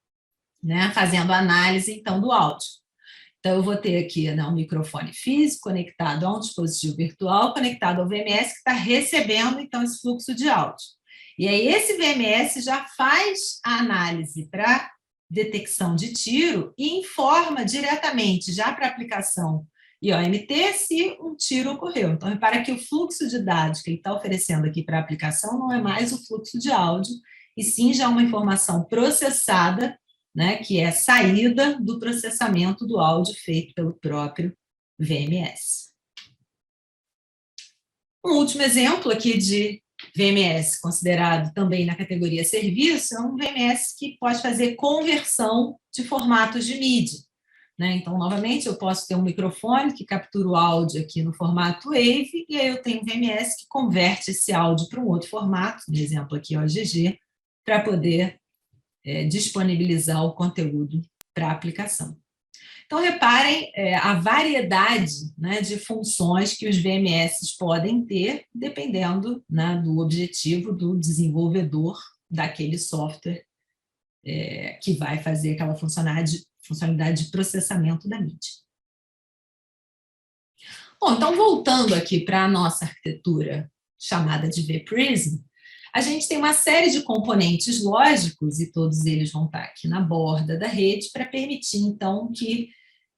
fazendo análise, então, do áudio. Então, eu vou ter aqui um microfone físico conectado a um dispositivo virtual, conectado ao VMS que está recebendo, então, esse fluxo de áudio. E aí, esse VMS já faz a análise para detecção de tiro e informa diretamente, já para a aplicação e OMT se um tiro ocorreu. Então, repara que o fluxo de dados que ele está oferecendo aqui para a aplicação não é mais o fluxo de áudio, e sim já uma informação processada, né, que é saída do processamento do áudio feito pelo próprio VMS. Um último exemplo aqui de VMS, considerado também na categoria serviço, é um VMS que pode fazer conversão de formatos de mídia. Né? Então, novamente, eu posso ter um microfone que captura o áudio aqui no formato WAV, e aí eu tenho um VMS que converte esse áudio para um outro formato, no exemplo aqui, OGG, para poder disponibilizar o conteúdo para a aplicação. Então, reparem a variedade, né, de funções que os VMS podem ter, dependendo, né, do objetivo do desenvolvedor daquele software que vai fazer aquela funcionalidade de processamento da mídia. Bom, então, voltando aqui para a nossa arquitetura chamada de vPrism, a gente tem uma série de componentes lógicos, e todos eles vão estar aqui na borda da rede, para permitir, então, que,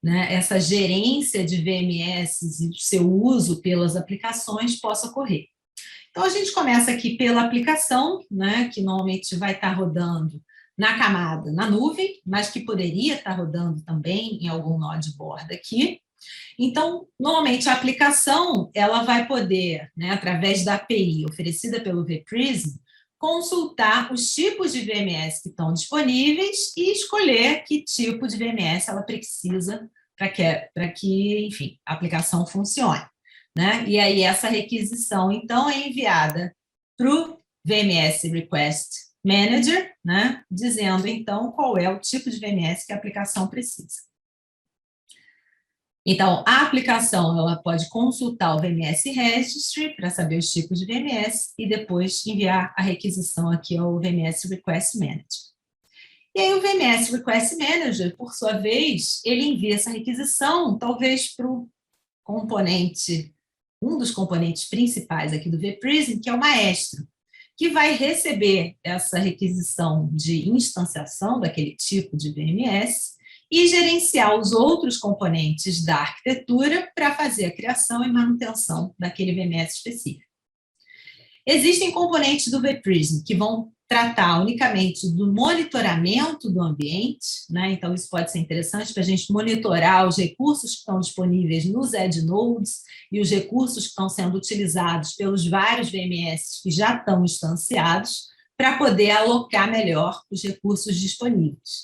né, essa gerência de VMS e o seu uso pelas aplicações possa ocorrer. Então, a gente começa aqui pela aplicação, né, que normalmente vai estar rodando na camada, na nuvem, mas que poderia estar rodando também em algum nó de borda aqui. Então, normalmente a aplicação ela vai poder, né, através da API oferecida pelo vPrism, consultar os tipos de VMS que estão disponíveis e escolher que tipo de VMS ela precisa para que, enfim, a aplicação funcione. Né? E aí essa requisição, então, é enviada para o VMS Request Manager, né? Dizendo, então, qual é o tipo de VMS que a aplicação precisa. Então, a aplicação ela pode consultar o VMS Registry para saber os tipos de VMS e depois enviar a requisição aqui ao VMS Request Manager. E aí o VMS Request Manager, por sua vez, ele envia essa requisição, talvez para o componente, um dos componentes principais aqui do vPrism, que é o Maestro, que vai receber essa requisição de instanciação daquele tipo de VMS e gerenciar os outros componentes da arquitetura para fazer a criação e manutenção daquele VMS específico. Existem componentes do vPrism que vão tratar unicamente do monitoramento do ambiente, né? Então isso pode ser interessante para a gente monitorar os recursos que estão disponíveis nos Edge Nodes e os recursos que estão sendo utilizados pelos vários VMS que já estão instanciados para poder alocar melhor os recursos disponíveis.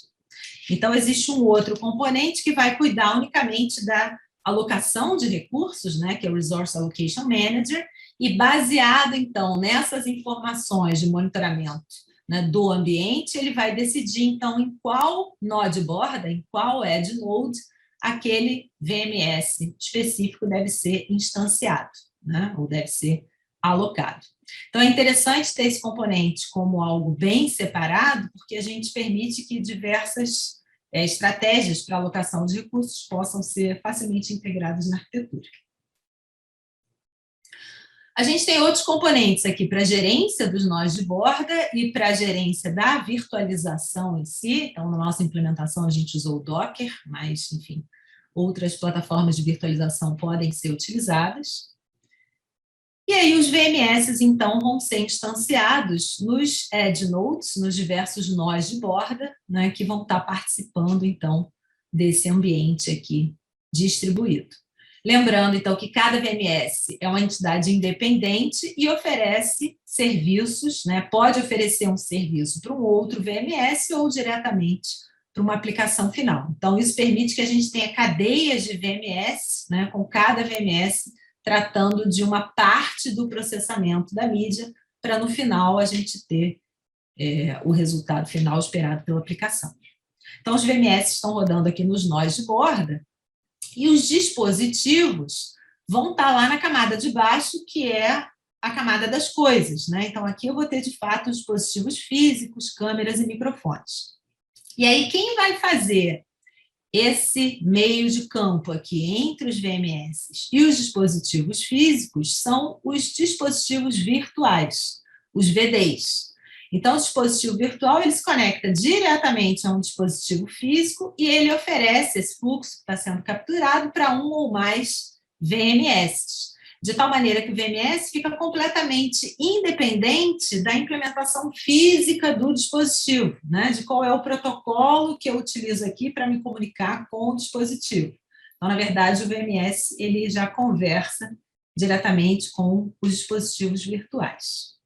Então existe um outro componente que vai cuidar unicamente da alocação de recursos, né, que é o Resource Allocation Manager, e baseado, então, nessas informações de monitoramento, né, do ambiente, ele vai decidir, então, em qual nó de borda, em qual Edge Node, aquele VMS específico deve ser instanciado, né, ou deve ser alocado. Então, é interessante ter esse componente como algo bem separado, porque a gente permite que diversas estratégias para alocação de recursos possam ser facilmente integradas na arquitetura. A gente tem outros componentes aqui para a gerência dos nós de borda e para a gerência da virtualização em si. Então, na nossa implementação, a gente usou o Docker, mas, enfim, outras plataformas de virtualização podem ser utilizadas. E aí, os VMS, então, vão ser instanciados nos Edge Nodes, nos diversos nós de borda, né, que vão estar participando, então, desse ambiente aqui distribuído. Lembrando, então, que cada VMS é uma entidade independente e oferece serviços, né? Pode oferecer um serviço para um outro VMS ou diretamente para uma aplicação final. Então, isso permite que a gente tenha cadeias de VMS, né? Com cada VMS tratando de uma parte do processamento da mídia, para no final a gente ter o resultado final esperado pela aplicação. Então, os VMS estão rodando aqui nos nós de borda, e os dispositivos vão estar lá na camada de baixo, que é a camada das coisas, né? Então, aqui eu vou ter, de fato, os dispositivos físicos, câmeras e microfones. E aí, quem vai fazer esse meio de campo aqui entre os VMS e os dispositivos físicos são os dispositivos virtuais, os VDs. Então, o dispositivo virtual ele se conecta diretamente a um dispositivo físico e ele oferece esse fluxo que está sendo capturado para um ou mais VMS, de tal maneira que o VMS fica completamente independente da implementação física do dispositivo, né? De qual é o protocolo que eu utilizo aqui para me comunicar com o dispositivo. Então, na verdade, o VMS ele já conversa diretamente com os dispositivos virtuais.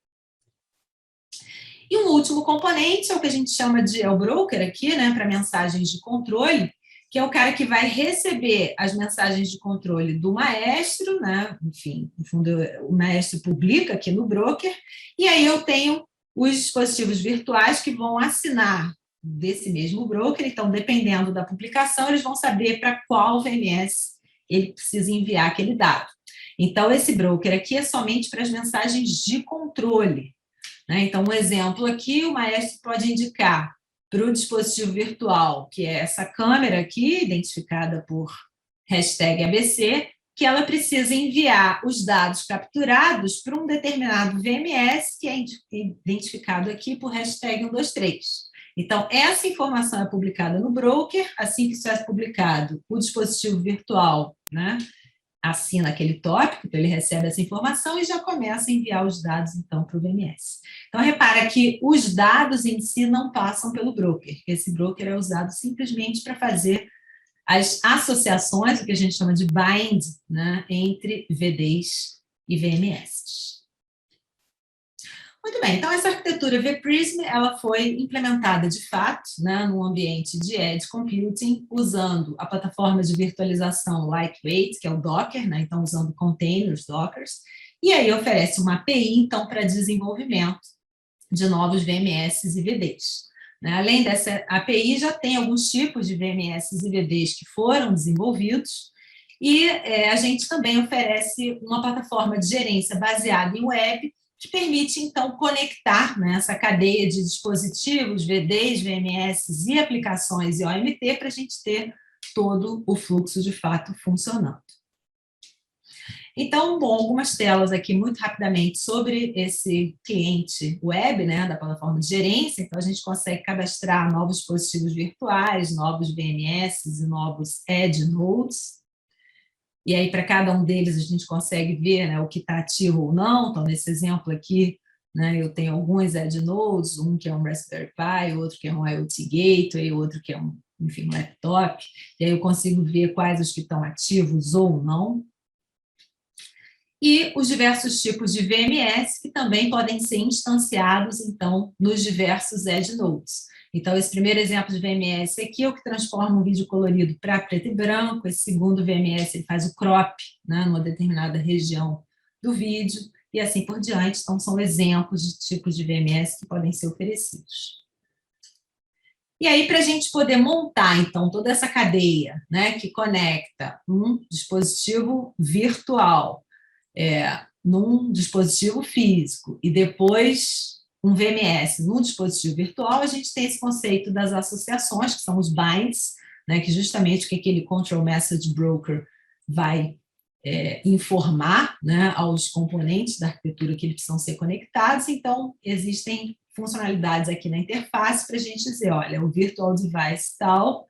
E um último componente é o que a gente chama de o broker aqui, né, para mensagens de controle, que é o cara que vai receber as mensagens de controle do maestro, né, enfim, no fundo, o maestro publica aqui no broker, e aí eu tenho os dispositivos virtuais que vão assinar desse mesmo broker, então, dependendo da publicação, eles vão saber para qual VMS ele precisa enviar aquele dado. Então, esse broker aqui é somente para as mensagens de controle. Então, um exemplo aqui, o maestro pode indicar para o dispositivo virtual, que é essa câmera aqui, identificada por #ABC, que ela precisa enviar os dados capturados para um determinado VMS, que é identificado aqui por #123. Então, essa informação é publicada no broker, assim que isso é publicado, o dispositivo virtual, né, assina aquele tópico, então ele recebe essa informação e já começa a enviar os dados, então, para o VMS. Então, repara que os dados em si não passam pelo broker. Esse broker é usado simplesmente para fazer as associações, o que a gente chama de bind, né, entre VDs e VMS. Muito bem, então essa arquitetura vPrism, ela foi implementada de fato, né, no ambiente de Edge Computing, usando a plataforma de virtualização Lightweight, que é o Docker, né, então usando containers, Dockers, e aí oferece uma API, então, para desenvolvimento de novos VMS e VDs. Além dessa API, já tem alguns tipos de VMS e VDs que foram desenvolvidos, e a gente também oferece uma plataforma de gerência baseada em web, que permite, então, conectar, né, essa cadeia de dispositivos, VDs, VMS e aplicações e OMT para a gente ter todo o fluxo, de fato, funcionando. Então, bom, algumas telas aqui muito rapidamente sobre esse cliente web, né, da plataforma de gerência. Então, a gente consegue cadastrar novos dispositivos virtuais, novos VMS e novos Edge Nodes. E aí, para cada um deles, a gente consegue ver, né, o que está ativo ou não. Então, nesse exemplo aqui, né, eu tenho alguns Edge Nodes, um que é um Raspberry Pi, outro que é um IoT Gateway, outro que é um laptop. E aí eu consigo ver quais os que estão ativos ou não. E os diversos tipos de VMS que também podem ser instanciados, então, nos diversos Edge Nodes. Então, esse primeiro exemplo de VMS aqui é o que transforma um vídeo colorido para preto e branco. Esse segundo VMS ele faz o crop, né, numa determinada região do vídeo, e assim por diante. Então, são exemplos de tipos de VMS que podem ser oferecidos. E aí, para a gente poder montar, então, toda essa cadeia, né, que conecta um dispositivo virtual num dispositivo físico e depois um VMS num dispositivo virtual, a gente tem esse conceito das associações, que são os binds, né, que justamente o que aquele Control Message Broker vai informar, né, aos componentes da arquitetura que eles precisam ser conectados. Então, existem funcionalidades aqui na interface para a gente dizer, olha, o Virtual Device tal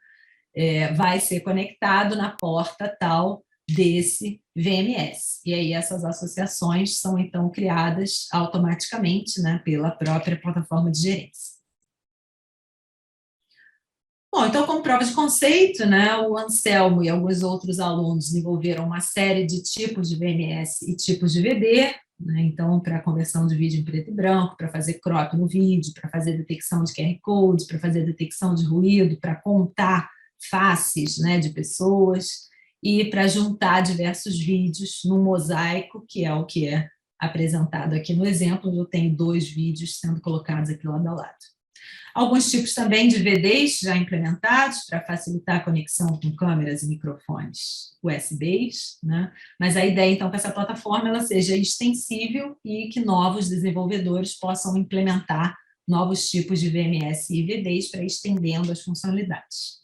vai ser conectado na porta tal desse VMS. E aí essas associações são, então, criadas automaticamente, né, pela própria plataforma de gerência. Bom, então, como prova de conceito, né, o Anselmo e alguns outros alunos desenvolveram uma série de tipos de VMS e tipos de VD, né, então, para conversão de vídeo em preto e branco, para fazer crop no vídeo, para fazer detecção de QR Code, para fazer detecção de ruído, para contar faces, né, de pessoas, e para juntar diversos vídeos num mosaico, que é o que é apresentado aqui no exemplo. Eu tenho 2 vídeos sendo colocados aqui lado a lado. Alguns tipos também de VDs já implementados para facilitar a conexão com câmeras e microfones USBs, né? Mas a ideia, então, é que essa plataforma ela seja extensível e que novos desenvolvedores possam implementar novos tipos de VMS e VDs para ir estendendo as funcionalidades.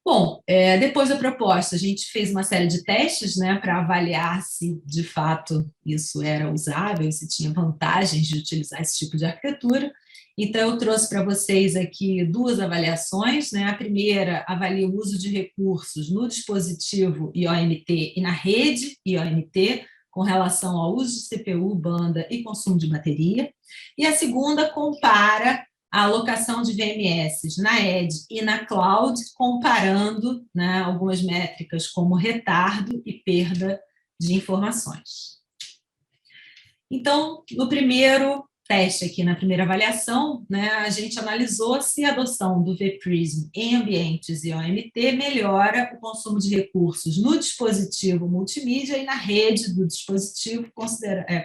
Bom, depois da proposta, a gente fez uma série de testes, né, para avaliar se, de fato, isso era usável, se tinha vantagens de utilizar esse tipo de arquitetura. Então, eu trouxe para vocês aqui duas avaliações, né? A primeira avalia o uso de recursos no dispositivo IOMT e na rede IOMT, com relação ao uso de CPU, banda e consumo de bateria. E a segunda compara a alocação de VMS na Edge e na Cloud, comparando, né, algumas métricas como retardo e perda de informações. Então, no primeiro teste aqui, na primeira avaliação, né, a gente analisou se a adoção do vPrism em ambientes IOMT melhora o consumo de recursos no dispositivo multimídia e na rede do dispositivo,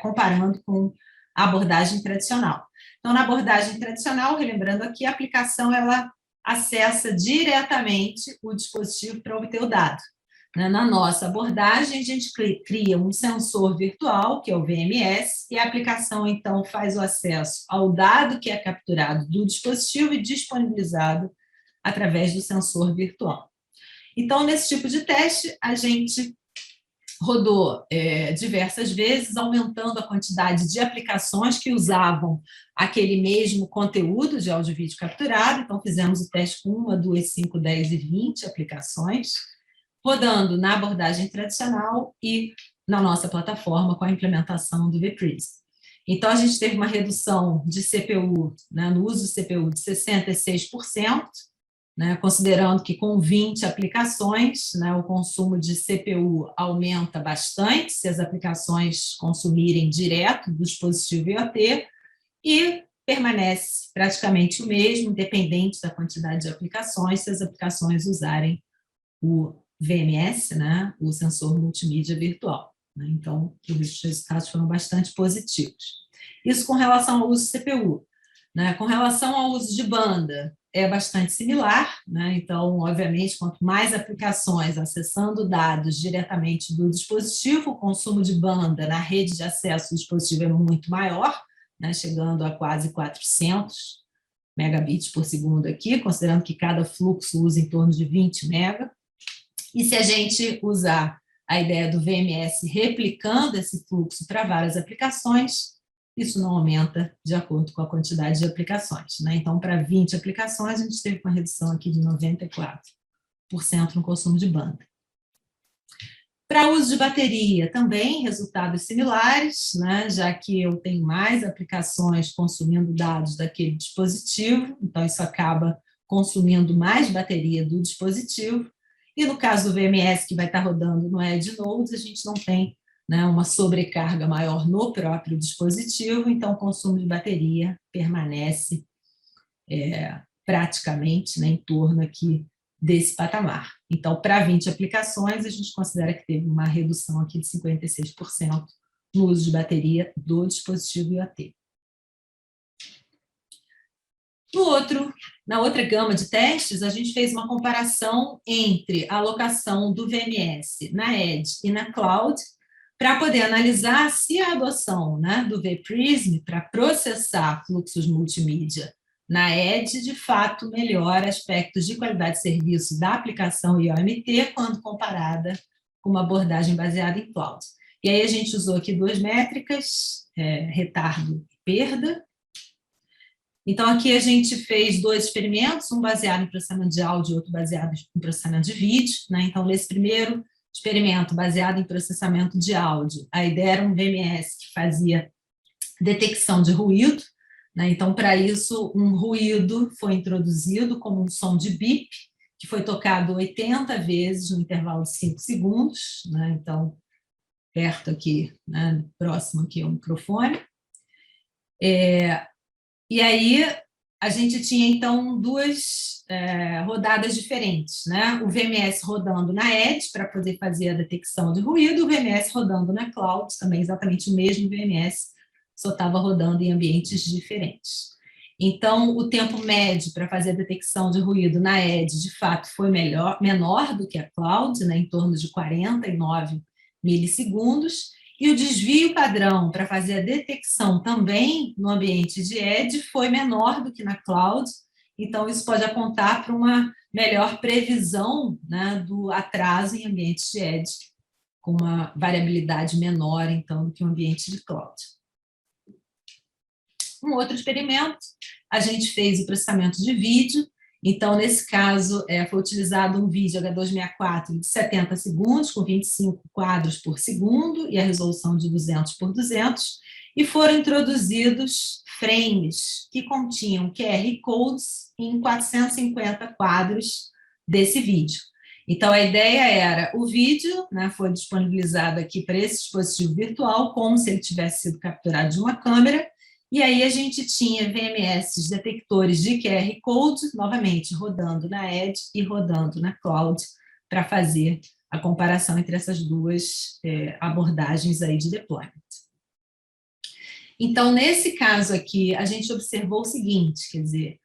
comparando com a abordagem tradicional. Então, na abordagem tradicional, relembrando aqui, a aplicação ela acessa diretamente o dispositivo para obter o dado. Na nossa abordagem, a gente cria um sensor virtual, que é o VMS, e a aplicação, então, faz o acesso ao dado que é capturado do dispositivo e disponibilizado através do sensor virtual. Então, nesse tipo de teste, a gente rodou diversas vezes, aumentando a quantidade de aplicações que usavam aquele mesmo conteúdo de áudio e vídeo capturado. Então, fizemos o teste com 1, 2, 5, 10 e 20 aplicações, rodando na abordagem tradicional e na nossa plataforma com a implementação do vPrism. Então, a gente teve uma redução de CPU, né, no uso de CPU de 66%, né, considerando que com 20 aplicações, né, o consumo de CPU aumenta bastante se as aplicações consumirem direto do dispositivo IoT, e permanece praticamente o mesmo, independente da quantidade de aplicações, se as aplicações usarem o VMS, né, o sensor multimídia virtual. Né? Então, os resultados foram bastante positivos. Isso com relação ao uso de CPU. Né? Com relação ao uso de banda, é bastante similar, né? Então, obviamente, quanto mais aplicações acessando dados diretamente do dispositivo, o consumo de banda na rede de acesso do dispositivo é muito maior, né? Chegando a quase 400 megabits por segundo aqui, considerando que cada fluxo usa em torno de 20 mega. E se a gente usar a ideia do VMS replicando esse fluxo para várias aplicações, isso não aumenta de acordo com a quantidade de aplicações. Né? Então, para 20 aplicações, a gente teve uma redução aqui de 94% no consumo de banda. Para uso de bateria, também resultados similares, né? Já que eu tenho mais aplicações consumindo dados daquele dispositivo, então isso acaba consumindo mais bateria do dispositivo. E no caso do VMS, que vai estar rodando no Edge Nodes, a gente não tem, né, uma sobrecarga maior no próprio dispositivo, então o consumo de bateria permanece praticamente, né, em torno aqui desse patamar. Então, para 20 aplicações, a gente considera que teve uma redução aqui de 56% no uso de bateria do dispositivo IoT. Na outra gama de testes, a gente fez uma comparação entre a alocação do VMS na Edge e na Cloud, para poder analisar se a adoção, né, do vPrism para processar fluxos multimídia na Edge, de fato, melhora aspectos de qualidade de serviço da aplicação IOMT quando comparada com uma abordagem baseada em Cloud. E aí a gente usou aqui duas métricas, retardo e perda. Então, aqui a gente fez dois experimentos, um baseado em processamento de áudio e outro baseado em processamento de vídeo. Né? Então, nesse primeiro experimento baseado em processamento de áudio, a ideia era um VMS que fazia detecção de ruído. Né? Então, para isso, um ruído foi introduzido como um som de bip, que foi tocado 80 vezes no intervalo de 5 segundos. Né? Então, perto aqui, né? Próximo aqui ao microfone. E aí, a gente tinha, então, duas rodadas diferentes, né? O VMS rodando na Edge, para poder fazer a detecção de ruído, o VMS rodando na Cloud, também exatamente o mesmo VMS, só estava rodando em ambientes diferentes. Então, o tempo médio para fazer a detecção de ruído na Edge, de fato, foi menor do que a Cloud, né? Em torno de 49 milissegundos, e o desvio padrão para fazer a detecção também no ambiente de Edge foi menor do que na Cloud, Então, isso pode apontar para uma melhor previsão, né, do atraso em ambientes de edge, com uma variabilidade menor, então, do que um ambiente de cloud. Um outro experimento, a gente fez o processamento de vídeo. Então, nesse caso, foi utilizado um vídeo H264 de 70 segundos, com 25 quadros por segundo, e a resolução de 200 por 200, e foram introduzidos frames que continham QR Codes em 450 quadros desse vídeo. Então, a ideia era, o vídeo, né, foi disponibilizado aqui para esse dispositivo virtual, como se ele tivesse sido capturado de uma câmera, e aí a gente tinha VMS detectores de QR Code, novamente, rodando na Edge e rodando na Cloud, para fazer a comparação entre essas duas abordagens aí de deployment. Então, nesse caso aqui, a gente observou o seguinte, quer dizer,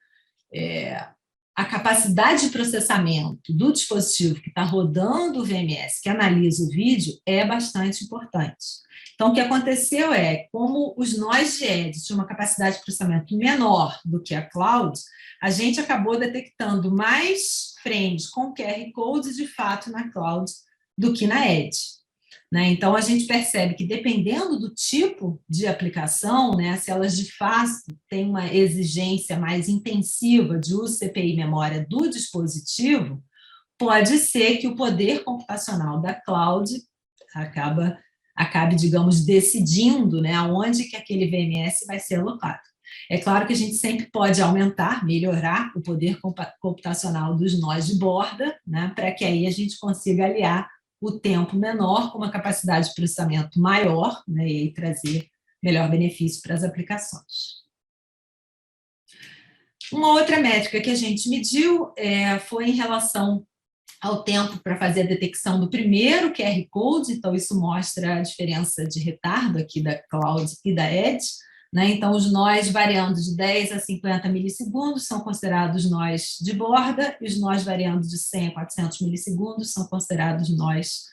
a capacidade de processamento do dispositivo que está rodando o VMS, que analisa o vídeo, é bastante importante. Então, o que aconteceu é, como os nós de Edge tinham uma capacidade de processamento menor do que a Cloud, a gente acabou detectando mais frames com QR Codes, de fato, na Cloud do que na Edge. Né? Então, a gente percebe que, dependendo do tipo de aplicação, né, se elas de fato têm uma exigência mais intensiva de uso CPI memória do dispositivo, pode ser que o poder computacional da cloud acabe, digamos, decidindo, né, aonde que aquele VMS vai ser alocado. É claro que a gente sempre pode aumentar, melhorar o poder computacional dos nós de borda, né, para que aí a gente consiga aliar o tempo menor com uma capacidade de processamento maior, né, e aí trazer melhor benefício para as aplicações. Uma outra métrica que a gente mediu foi em relação ao tempo para fazer a detecção do primeiro QR Code, então isso mostra a diferença de retardo aqui da Cloud e da Edge, né? Então os nós variando de 10 a 50 milissegundos são considerados nós de borda, e os nós variando de 100 a 400 milissegundos são considerados nós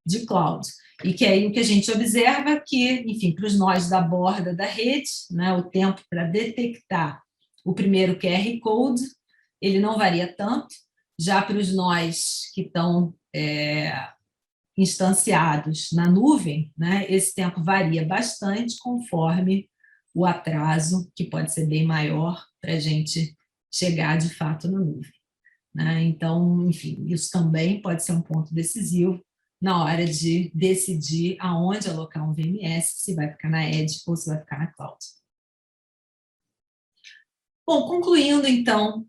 de Cloud. E que aí o que a gente observa é que, enfim, para os nós da borda da rede, né, o tempo para detectar o primeiro QR Code, ele não varia tanto. Já para os nós que estão instanciados na nuvem, né, esse tempo varia bastante conforme o atraso, que pode ser bem maior para a gente chegar de fato na nuvem. Né? Então, enfim, isso também pode ser um ponto decisivo na hora de decidir aonde alocar um VMS, se vai ficar na Edge ou se vai ficar na Cloud. Bom, concluindo, então,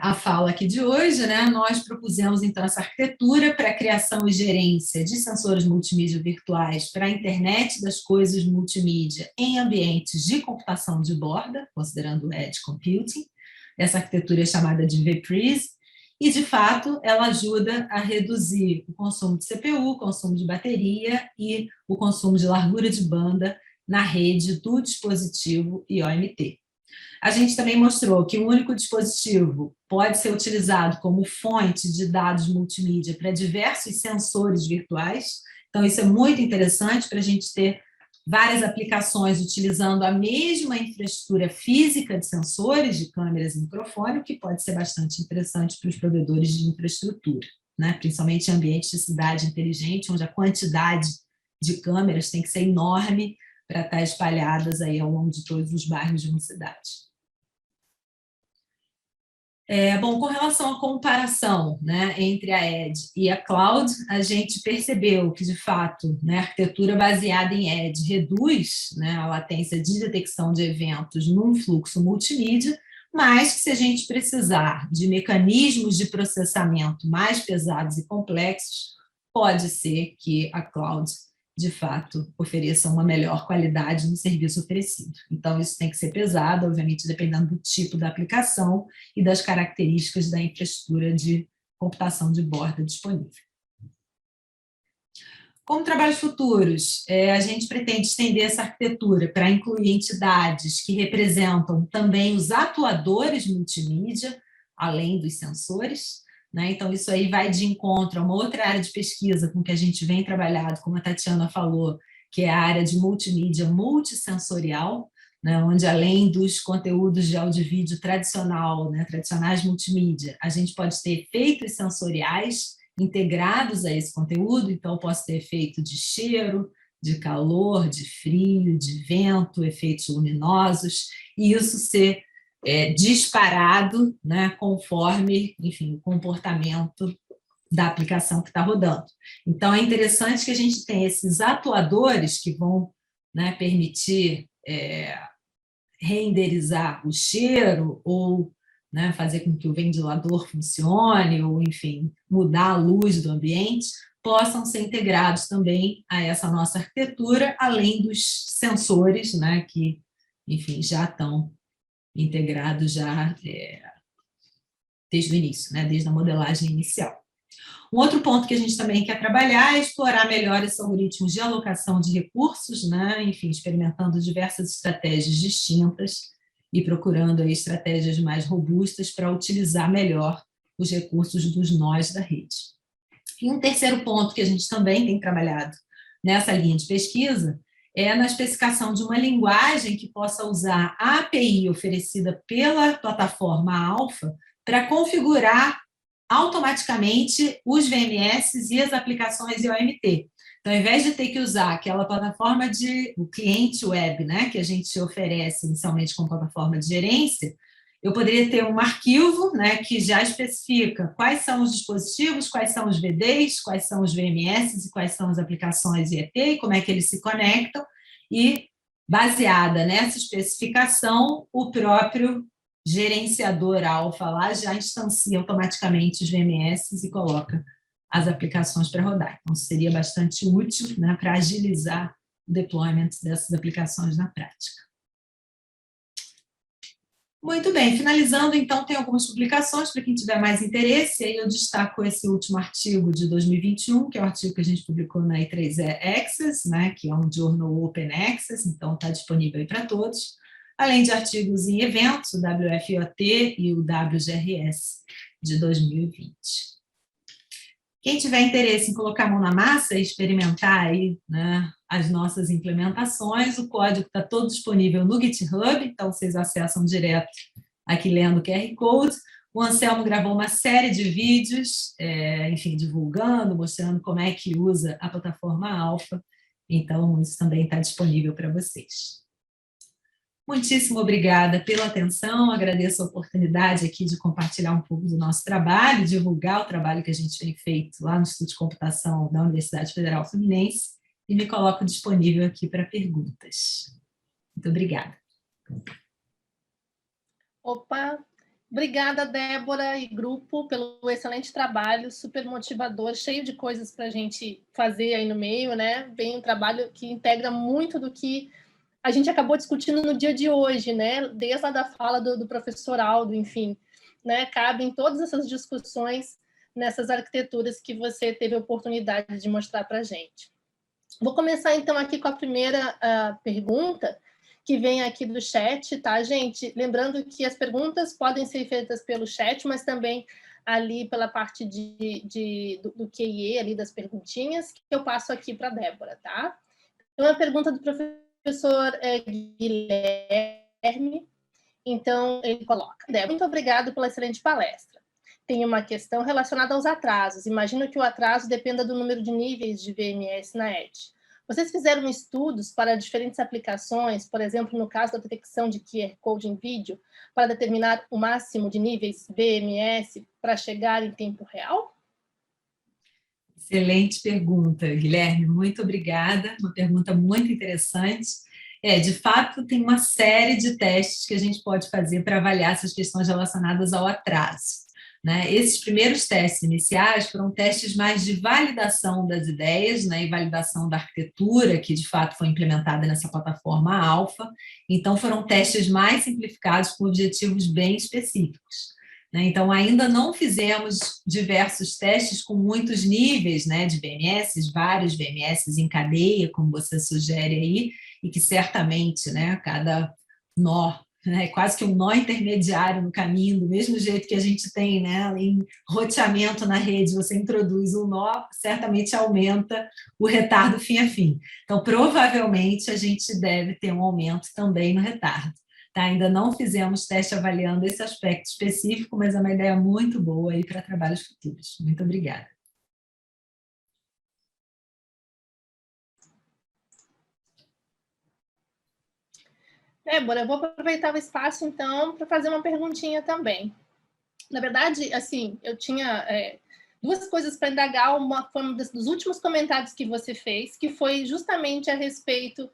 a fala aqui de hoje, né, nós propusemos, então, essa arquitetura para a criação e gerência de sensores multimídia virtuais para a internet das coisas multimídia em ambientes de computação de borda, considerando o Edge Computing. Essa arquitetura é chamada de vPRIS, e, de fato, ela ajuda a reduzir o consumo de CPU, o consumo de bateria e o consumo de largura de banda na rede do dispositivo IoMT. A gente também mostrou que um único dispositivo pode ser utilizado como fonte de dados multimídia para diversos sensores virtuais. Então, isso é muito interessante para a gente ter várias aplicações utilizando a mesma infraestrutura física de sensores, de câmeras e microfone, o que pode ser bastante interessante para os provedores de infraestrutura, né? Principalmente em ambientes de cidade inteligente, onde a quantidade de câmeras tem que ser enorme para estar espalhadas aí ao longo de todos os bairros de uma cidade. Bom, com relação à comparação, né, entre a Edge e a Cloud, a gente percebeu que, de fato, né, a arquitetura baseada em Edge reduz, né, a latência de detecção de eventos num fluxo multimídia, mas que, se a gente precisar de mecanismos de processamento mais pesados e complexos, pode ser que a Cloud, de fato, ofereça uma melhor qualidade no serviço oferecido. Então, isso tem que ser pesado, obviamente, dependendo do tipo da aplicação e das características da infraestrutura de computação de borda disponível. Como trabalhos futuros, a gente pretende estender essa arquitetura para incluir entidades que representam também os atuadores multimídia, além dos sensores, né? Então, isso aí vai de encontro a uma outra área de pesquisa com que a gente vem trabalhando, como a Tatiana falou, que é a área de multimídia multissensorial, né, onde além dos conteúdos de áudio e vídeo tradicional, né, tradicionais multimídia, a gente pode ter efeitos sensoriais integrados a esse conteúdo, então eu posso ter efeito de cheiro, de calor, de frio, de vento, efeitos luminosos, e isso ser disparado, né, conforme, enfim, o comportamento da aplicação que está rodando. Então, é interessante que a gente tenha esses atuadores que vão, né, permitir renderizar o cheiro ou, né, fazer com que o ventilador funcione ou, enfim, mudar a luz do ambiente, possam ser integrados também a essa nossa arquitetura, além dos sensores, né, que, enfim, já estão integrados já desde o início, né, desde a modelagem inicial. Um outro ponto que a gente também quer trabalhar é explorar melhor esses algoritmos de alocação de recursos, né? Enfim, experimentando diversas estratégias distintas e procurando aí estratégias mais robustas para utilizar melhor os recursos dos nós da rede. E um terceiro ponto que a gente também tem trabalhado nessa linha de pesquisa é na especificação de uma linguagem que possa usar a API oferecida pela plataforma Alpha para configurar automaticamente os VMS e as aplicações IOMT. Então, ao invés de ter que usar aquela plataforma o cliente web, né, que a gente oferece inicialmente como plataforma de gerência, eu poderia ter um arquivo, né, que já especifica quais são os dispositivos, quais são os VDs, quais são os VMS e quais são as aplicações IET, e como é que eles se conectam, e, baseada nessa especificação, o próprio gerenciador Alpha lá já instancia automaticamente os VMS e coloca as aplicações para rodar. Então, seria bastante útil, né, para agilizar o deployment dessas aplicações na prática. Muito bem, finalizando, então, tem algumas publicações para quem tiver mais interesse, aí eu destaco esse último artigo de 2021, que é o artigo que a gente publicou na I3E Access, né, que é um journal Open Access, então está disponível aí para todos, além de artigos em eventos, o WFOT e o WGRS de 2020. Quem tiver interesse em colocar a mão na massa e experimentar aí, né, as nossas implementações, o código está todo disponível no GitHub, então vocês acessam direto aqui lendo o QR Code. O Anselmo gravou uma série de vídeos, enfim, divulgando, mostrando como é que usa a plataforma Alpha, então isso também está disponível para vocês. Muitíssimo obrigada pela atenção, agradeço a oportunidade aqui de compartilhar um pouco do nosso trabalho, divulgar o trabalho que a gente tem feito lá no Instituto de Computação da Universidade Federal Fluminense e me coloco disponível aqui para perguntas. Muito obrigada. Opa, obrigada, Débora e grupo, pelo excelente trabalho, super motivador, cheio de coisas para a gente fazer aí no meio, né? Bem, um trabalho que integra muito do que a gente acabou discutindo no dia de hoje, né? Desde a da fala do professor Aldo, enfim, né? Cabem todas essas discussões nessas arquiteturas que você teve a oportunidade de mostrar para a gente. Vou começar, então, aqui com a primeira pergunta, que vem aqui do chat, tá, gente? Lembrando que as perguntas podem ser feitas pelo chat, mas também ali pela parte do QIE, ali das perguntinhas, que eu passo aqui para a Débora, tá? Então, a pergunta do professor Guilherme, então ele coloca: Débora, muito obrigado pela excelente palestra. Tenho uma questão relacionada aos atrasos. Imagino que o atraso dependa do número de níveis de VMS na Edge. Vocês fizeram estudos para diferentes aplicações, por exemplo, no caso da detecção de QR Code em vídeo, para determinar o máximo de níveis VMS para chegar em tempo real? Excelente pergunta, Guilherme, muito obrigada, uma pergunta muito interessante. De fato, tem uma série de testes que a gente pode fazer para avaliar essas questões relacionadas ao atraso, né? Esses primeiros testes iniciais foram testes mais de validação das ideias, né, e validação da arquitetura, que de fato foi implementada nessa plataforma Alpha, então foram testes mais simplificados com objetivos bem específicos. Então, ainda não fizemos diversos testes com muitos níveis, né, de VMS, vários VMS em cadeia, como você sugere aí, e que certamente, né, cada nó né, quase que um nó intermediário no caminho, do mesmo jeito que a gente tem, né, em roteamento na rede, você introduz um nó, certamente aumenta o retardo fim a fim. Então, provavelmente, a gente deve ter um aumento também no retardo. Tá? Ainda não fizemos teste avaliando esse aspecto específico, mas é uma ideia muito boa aí para trabalhos futuros. Muito obrigada. Débora, eu vou aproveitar o espaço, então, para fazer uma perguntinha também. Na verdade, assim, eu tinha duas coisas para indagar. Uma foi um dos últimos comentários que você fez, que foi justamente a respeito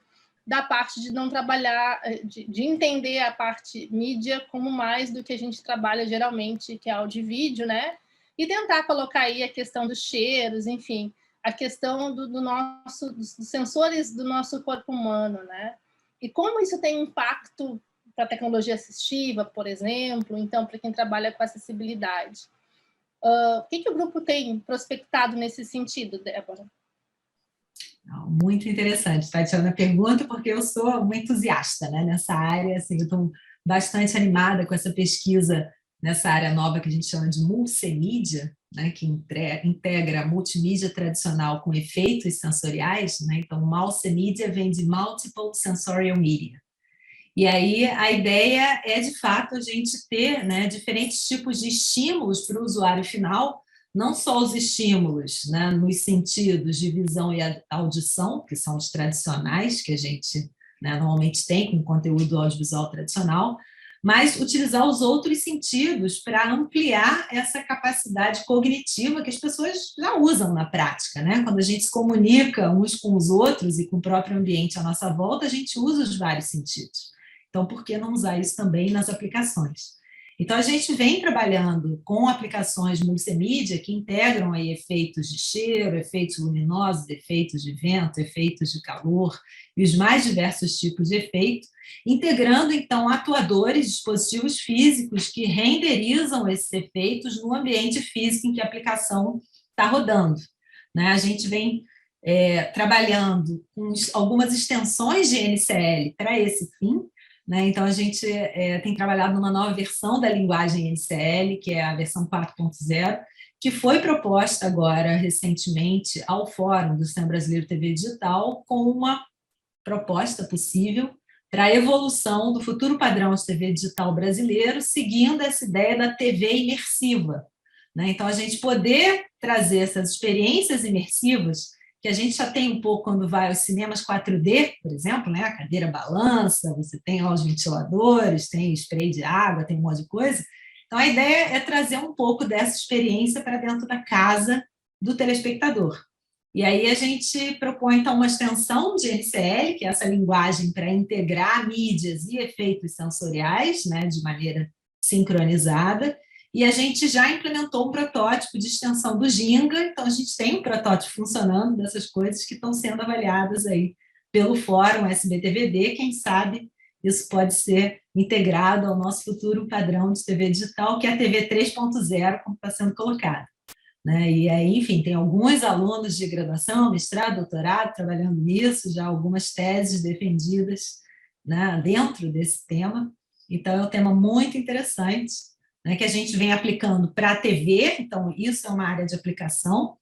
da parte de não trabalhar, de entender a parte mídia como mais do que a gente trabalha geralmente, que é áudio e vídeo, né? E tentar colocar aí a questão dos cheiros, enfim, a questão dos sensores do nosso corpo humano, né? E como isso tem impacto para a tecnologia assistiva, por exemplo, então, para quem trabalha com acessibilidade. O que o grupo tem prospectado nesse sentido, Débora? Muito interessante, Tatiana, pergunta, porque eu sou uma entusiasta, né, nessa área, assim, eu estou bastante animada com essa pesquisa nessa área nova que a gente chama de multimídia, né, que integra a multimídia tradicional com efeitos sensoriais, né, então multimídia vem de Multiple Sensorial Media. E aí a ideia é, de fato, a gente ter, né, diferentes tipos de estímulos para o usuário final, não só os estímulos, né, nos sentidos de visão e audição, que são os tradicionais, que a gente, né, normalmente tem com conteúdo audiovisual tradicional, mas utilizar os outros sentidos para ampliar essa capacidade cognitiva que as pessoas já usam na prática, né? Quando a gente se comunica uns com os outros e com o próprio ambiente à nossa volta, a gente usa os vários sentidos. Então, por que não usar isso também nas aplicações? Então, a gente vem trabalhando com aplicações multimídia que integram aí efeitos de cheiro, efeitos luminosos, efeitos de vento, efeitos de calor e os mais diversos tipos de efeito, integrando, então, atuadores, dispositivos físicos que renderizam esses efeitos no ambiente físico em que a aplicação está rodando. Né? A gente vem trabalhando com algumas extensões de NCL para esse fim, né? Então, a gente tem trabalhado numa nova versão da linguagem NCL, que é a versão 4.0, que foi proposta agora, recentemente, ao Fórum do Sistema Brasileiro de TV Digital, com uma proposta possível para a evolução do futuro padrão de TV digital brasileiro, seguindo essa ideia da TV imersiva. Né? Então, a gente poder trazer essas experiências imersivas que a gente já tem um pouco quando vai aos cinemas 4D, por exemplo, né? A cadeira balança, você tem lá os ventiladores, tem spray de água, tem um monte de coisa. Então, a ideia é trazer um pouco dessa experiência para dentro da casa do telespectador. E aí a gente propõe, então, uma extensão de NCL, que é essa linguagem para integrar mídias e efeitos sensoriais, né, de maneira sincronizada, e a gente já implementou um protótipo de extensão do Ginga, então a gente tem um protótipo funcionando dessas coisas que estão sendo avaliadas aí pelo Fórum SBTVD, quem sabe isso pode ser integrado ao nosso futuro padrão de TV digital, que é a TV 3.0, como está sendo colocado. Né? E aí, enfim, tem alguns alunos de graduação, mestrado, doutorado, trabalhando nisso, já algumas teses defendidas, né, dentro desse tema. Então, é um tema muito interessante, né, que a gente vem aplicando para a TV, então isso é uma área de aplicação.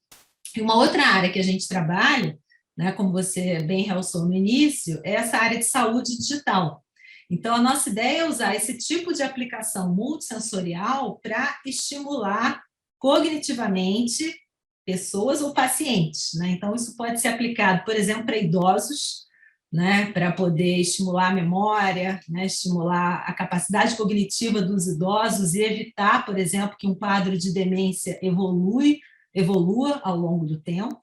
E uma outra área que a gente trabalha, né, como você bem realçou no início, é essa área de saúde digital. Então, a nossa ideia é usar esse tipo de aplicação multissensorial para estimular cognitivamente pessoas ou pacientes. Né? Então, isso pode ser aplicado, por exemplo, para idosos, né, para poder estimular a memória, né, estimular a capacidade cognitiva dos idosos e evitar, por exemplo, que um quadro de demência evolua ao longo do tempo.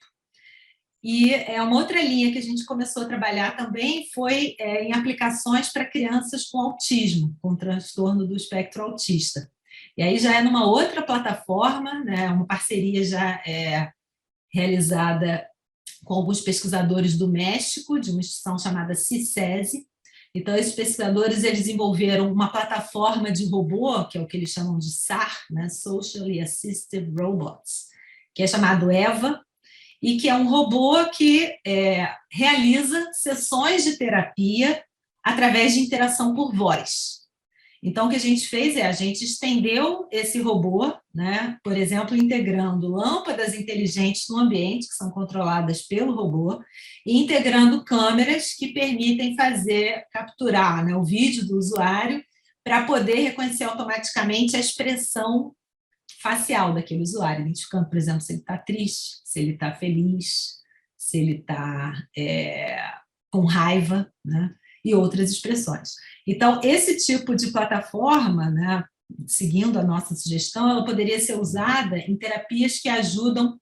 E uma outra linha que a gente começou a trabalhar também foi em aplicações para crianças com autismo, com transtorno do espectro autista. E aí já é numa outra plataforma, né, uma parceria já realizada com alguns pesquisadores do México, de uma instituição chamada CISESI. Então, esses pesquisadores eles desenvolveram uma plataforma de robô, que é o que eles chamam de SAR, né, Socially Assistive Robots, que é chamado EVA, e que é um robô que realiza sessões de terapia através de interação por voz. Então, o que a gente fez a gente estendeu esse robô, né, por exemplo, integrando lâmpadas inteligentes no ambiente, que são controladas pelo robô, e integrando câmeras que permitem capturar, né, o vídeo do usuário para poder reconhecer automaticamente a expressão facial daquele usuário, identificando, por exemplo, se ele está triste, se ele está feliz, se ele está com raiva, né, e outras expressões. Então, esse tipo de plataforma, né, seguindo a nossa sugestão, ela poderia ser usada em terapias que ajudam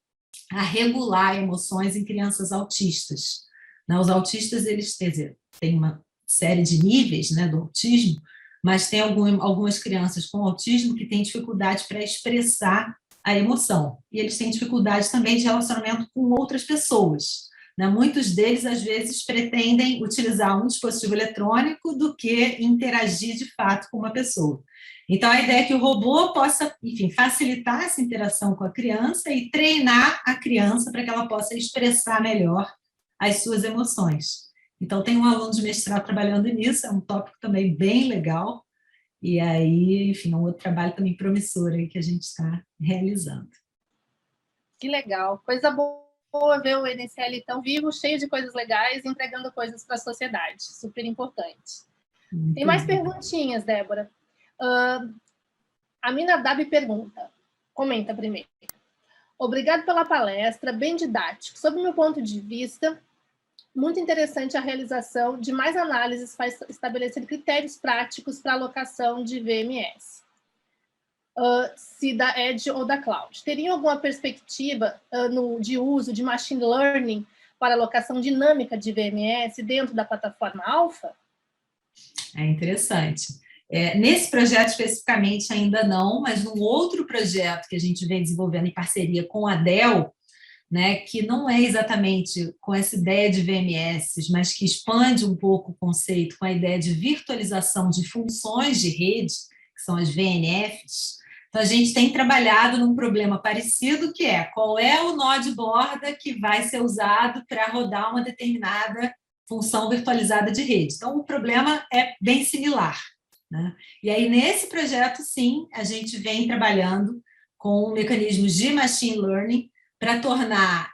a regular emoções em crianças autistas. Os autistas, eles têm uma série de níveis, né, do autismo, mas tem algumas crianças com autismo que têm dificuldade para expressar a emoção. E eles têm dificuldade também de relacionamento com outras pessoas. Muitos deles, às vezes, pretendem utilizar um dispositivo eletrônico do que interagir, de fato, com uma pessoa. Então, a ideia é que o robô possa, enfim, facilitar essa interação com a criança e treinar a criança para que ela possa expressar melhor as suas emoções. Então, tem um aluno de mestrado trabalhando nisso, é um tópico também bem legal, e aí, enfim, é um outro trabalho também promissor aí que a gente está realizando. Que legal, coisa boa ver o NCL tão vivo, cheio de coisas legais, entregando coisas para a sociedade, super importante. Muito Tem mais bem. perguntinhas, Débora. A Minadab comenta primeiro. Obrigado pela palestra, bem didático. Sob o meu ponto de vista, muito interessante a realização de mais análises para estabelecer critérios práticos para alocação de VMS, se da Edge ou da Cloud. Teriam alguma perspectiva de uso de Machine Learning para alocação dinâmica de VMS dentro da plataforma Alpha? É interessante. Nesse projeto especificamente ainda não, mas num outro projeto que a gente vem desenvolvendo em parceria com a Dell, né, que não é exatamente com essa ideia de VMS, mas que expande um pouco o conceito com a ideia de virtualização de funções de rede, que são as VNFs. Então, a gente tem trabalhado num problema parecido, que é qual é o nó de borda que vai ser usado para rodar uma determinada função virtualizada de rede. Então, o problema é bem similar, né? E aí, nesse projeto, sim, a gente vem trabalhando com mecanismos de machine learning para tornar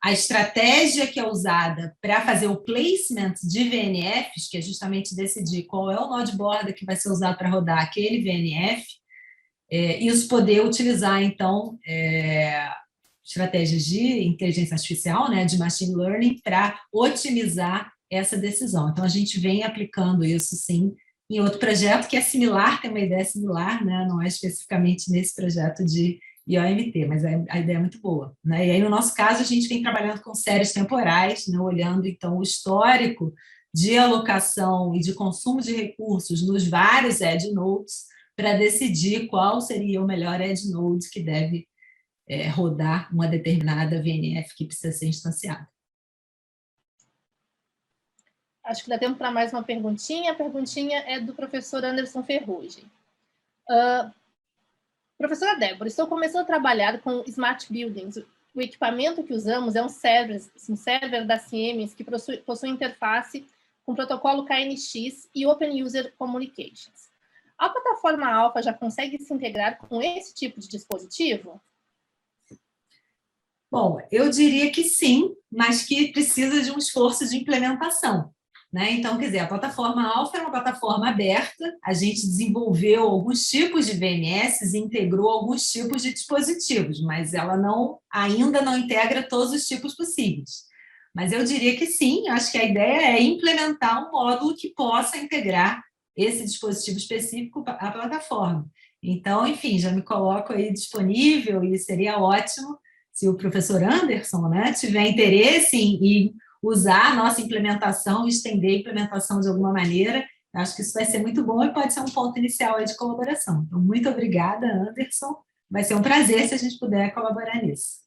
a estratégia que é usada para fazer o placement de VNFs, que é justamente decidir qual é o nó de borda que vai ser usado para rodar aquele VNF, isso poder utilizar, então, estratégias de inteligência artificial, né, de machine learning, para otimizar essa decisão. Então, a gente vem aplicando isso, sim, em outro projeto que é similar, tem uma ideia similar, né, não é especificamente nesse projeto de IOMT, mas a ideia é muito boa, né? E aí, no nosso caso, a gente vem trabalhando com séries temporais, né, olhando, então, o histórico de alocação e de consumo de recursos nos vários edge nodes para decidir qual seria o melhor edge node que deve rodar uma determinada VNF que precisa ser instanciada. Acho que dá tempo para mais uma perguntinha. A perguntinha é do professor Anderson Ferrugem. Professora Débora, estou começando a trabalhar com Smart Buildings. O equipamento que usamos é um server da Siemens que possui interface com protocolo KNX e Open User Communications. A plataforma Alpha já consegue se integrar com esse tipo de dispositivo? Bom, eu diria que sim, mas que precisa de um esforço de implementação, né? Então, quer dizer, a plataforma Alpha é uma plataforma aberta, a gente desenvolveu alguns tipos de VMS e integrou alguns tipos de dispositivos, mas ela ainda não integra todos os tipos possíveis. Mas eu diria que sim, acho que a ideia é implementar um módulo que possa integrar esse dispositivo específico à plataforma. Então, enfim, já me coloco aí disponível e seria ótimo se o professor Anderson, né, tiver interesse em usar a nossa implementação, estender a implementação de alguma maneira, acho que isso vai ser muito bom e pode ser um ponto inicial aí de colaboração. Então, muito obrigada, Anderson. Vai ser um prazer se a gente puder colaborar nisso.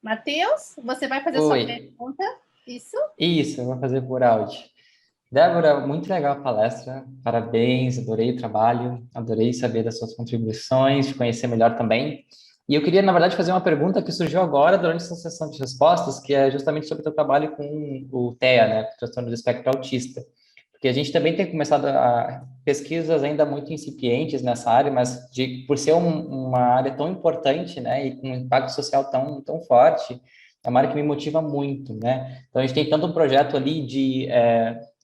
Matheus, você vai fazer sua pergunta? Isso? Isso, eu vou fazer por áudio. Débora, muito legal a palestra, parabéns, adorei o trabalho, adorei saber das suas contribuições, te conhecer melhor também. E eu queria, na verdade, fazer uma pergunta que surgiu agora durante essa sessão de respostas, que é justamente sobre o teu trabalho com o TEA, né, transtorno do espectro autista. Porque a gente também tem começado a pesquisas ainda muito incipientes nessa área, mas por ser uma área tão importante, né, e com um impacto social tão forte, é uma área que me motiva muito, né? Então, a gente tem tanto um projeto ali de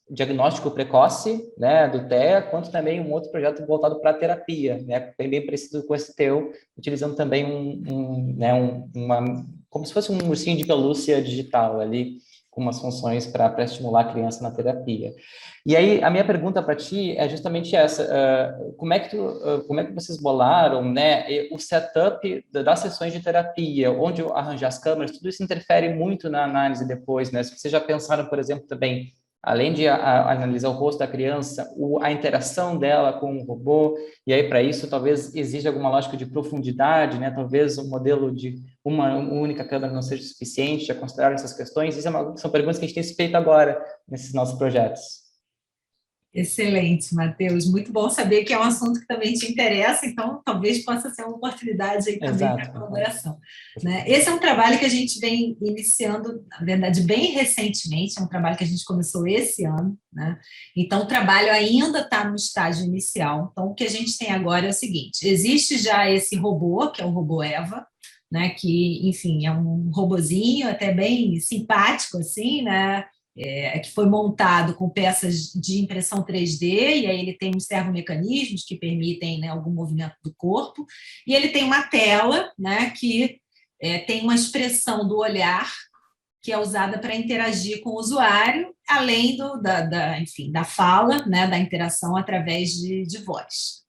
diagnóstico precoce, né, do TEA, quanto também um outro projeto voltado para a terapia, né, bem parecido com esse teu, utilizando também como se fosse um ursinho de pelúcia digital ali, com umas funções para estimular a criança na terapia. E aí, a minha pergunta para ti é justamente essa, como é que vocês bolaram, né, o setup das sessões de terapia, onde arranjar as câmeras, tudo isso interfere muito na análise depois, né? Se vocês já pensaram, por exemplo, também, além de analisar o rosto da criança, a interação dela com o robô, e aí para isso talvez exija alguma lógica de profundidade, né? Talvez um modelo de uma única câmera não seja suficiente, já consideraram essas questões? Isso são perguntas que a gente tem feito agora nesses nossos projetos. Excelente, Matheus. Muito bom saber que é um assunto que também te interessa, então talvez possa ser uma oportunidade aí também para colaboração. Né? Esse é um trabalho que a gente vem iniciando, na verdade, bem recentemente, é um trabalho que a gente começou esse ano, né? Então o trabalho ainda está no estágio inicial. Então o que a gente tem agora é o seguinte: existe já esse robô, que é o robô Eva, né? Que, enfim, é um robozinho até bem simpático, assim, né? Que foi montado com peças de impressão 3D, e aí ele tem uns servomecanismos que permitem, né, algum movimento do corpo, e ele tem uma tela, né, que tem uma expressão do olhar que é usada para interagir com o usuário, além da fala, né, da interação através de voz.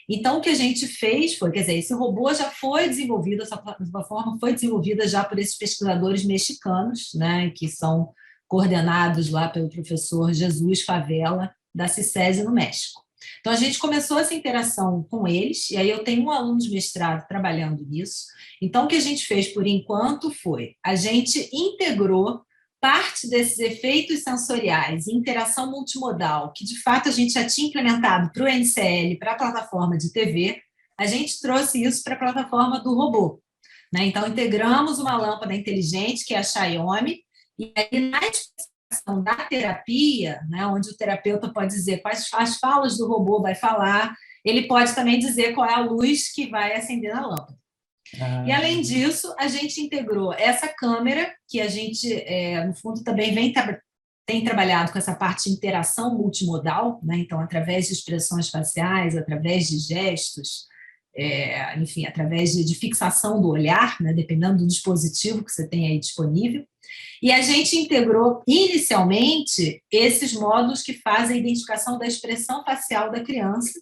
Então, o que a gente fez foi, quer dizer, esse robô já foi desenvolvido, essa plataforma foi desenvolvida já por esses pesquisadores mexicanos, né, que são coordenados lá pelo professor Jesus Favela, da CICESE, no México. Então, a gente começou essa interação com eles, e aí eu tenho um aluno de mestrado trabalhando nisso. Então, o que a gente fez, por enquanto, foi a gente integrou parte desses efeitos sensoriais e interação multimodal, que, de fato, a gente já tinha implementado para o NCL, para a plataforma de TV, a gente trouxe isso para a plataforma do robô. Né? Então, integramos uma lâmpada inteligente, que é a Xiaomi, e aí, na explicação da terapia, né, onde o terapeuta pode dizer quais as falas do robô vai falar, ele pode também dizer qual é a luz que vai acender na lâmpada. E, além disso, a gente integrou essa câmera, que a gente, no fundo, também tem trabalhado com essa parte de interação multimodal, né? Então, através de expressões faciais, através de gestos, enfim, através de fixação do olhar, né? Dependendo do dispositivo que você tem aí disponível. E a gente integrou inicialmente esses módulos que fazem a identificação da expressão facial da criança,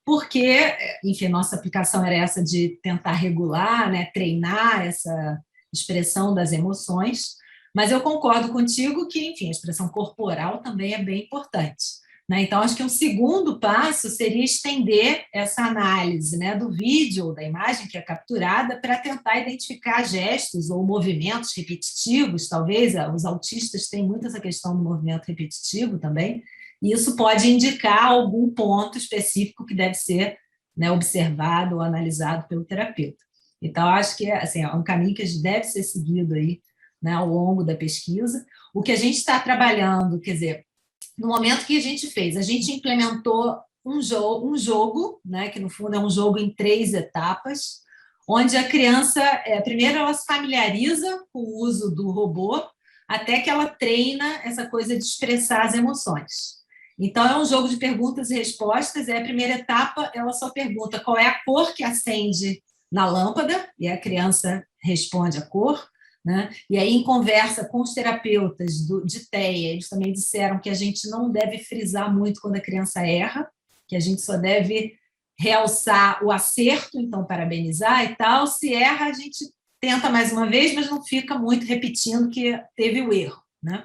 porque, enfim, nossa aplicação era essa de tentar regular, né, treinar essa expressão das emoções, mas eu concordo contigo que, enfim, a expressão corporal também é bem importante. Né? Então, acho que um segundo passo seria estender essa análise, né, do vídeo, da imagem que é capturada, para tentar identificar gestos ou movimentos repetitivos, talvez, os autistas têm muito essa questão do movimento repetitivo também, e isso pode indicar algum ponto específico que deve ser, né, observado ou analisado pelo terapeuta. Então, acho que assim, é um caminho que deve ser seguido aí, né, ao longo da pesquisa. O que a gente está trabalhando, quer dizer, no momento que a gente implementou um jogo, né, que no fundo é um jogo em 3 etapas, onde a criança, primeiro ela se familiariza com o uso do robô, até que ela treina essa coisa de expressar as emoções. Então, é um jogo de perguntas e respostas, e a primeira etapa ela só pergunta qual é a cor que acende na lâmpada, e a criança responde a cor. Né? E aí, em conversa com os terapeutas de TEA, eles também disseram que a gente não deve frisar muito quando a criança erra, que a gente só deve realçar o acerto, então parabenizar e tal. Se erra, a gente tenta mais uma vez, mas não fica muito repetindo que teve o erro. Né?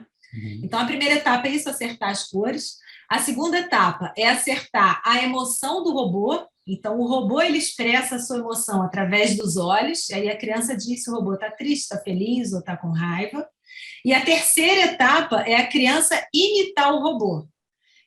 Então, a primeira etapa é isso, acertar as cores. A segunda etapa é acertar a emoção do robô. Então, o robô ele expressa a sua emoção através dos olhos, e aí a criança diz se o robô está triste, está feliz ou está com raiva. E a terceira etapa é a criança imitar o robô.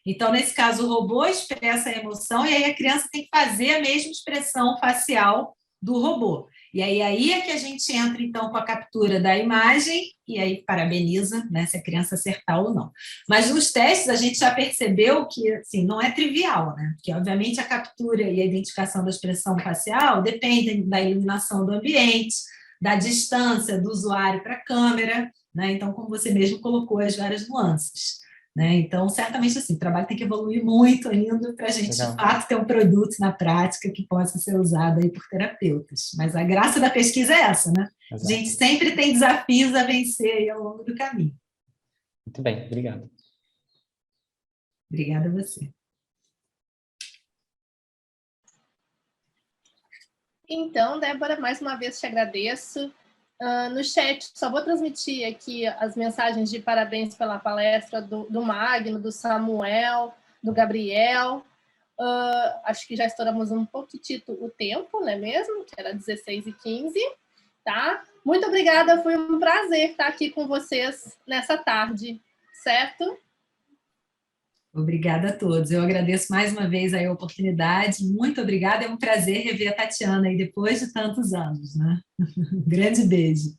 Então, nesse caso, o robô expressa a emoção, e aí a criança tem que fazer a mesma expressão facial do robô. E aí é que a gente entra, então, com a captura da imagem e aí parabeniza, né, se a criança acertar ou não. Mas nos testes a gente já percebeu que assim, não é trivial, né? Porque, obviamente, a captura e a identificação da expressão facial dependem da iluminação do ambiente, da distância do usuário para a câmera, né? Então, como você mesmo colocou, as várias nuances. Né? Então, certamente, assim, o trabalho tem que evoluir muito ainda para a gente, de fato, ter um produto na prática que possa ser usado aí por terapeutas. Mas a graça da pesquisa é essa, né? Exato. A gente sempre tem desafios a vencer aí ao longo do caminho. Muito bem, obrigado. Obrigada a você. Então, Débora, mais uma vez te agradeço. No chat, só vou transmitir aqui as mensagens de parabéns pela palestra do Magno, do Samuel, do Gabriel. Acho que já estouramos um pouquitito o tempo, não é mesmo? Que era 16h15, tá? Muito obrigada, foi um prazer estar aqui com vocês nessa tarde, certo? Obrigada a todos. Eu agradeço mais uma vez a oportunidade. Muito obrigada. É um prazer rever a Tatiana aí depois de tantos anos, né? Um grande beijo.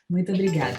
Muito obrigada.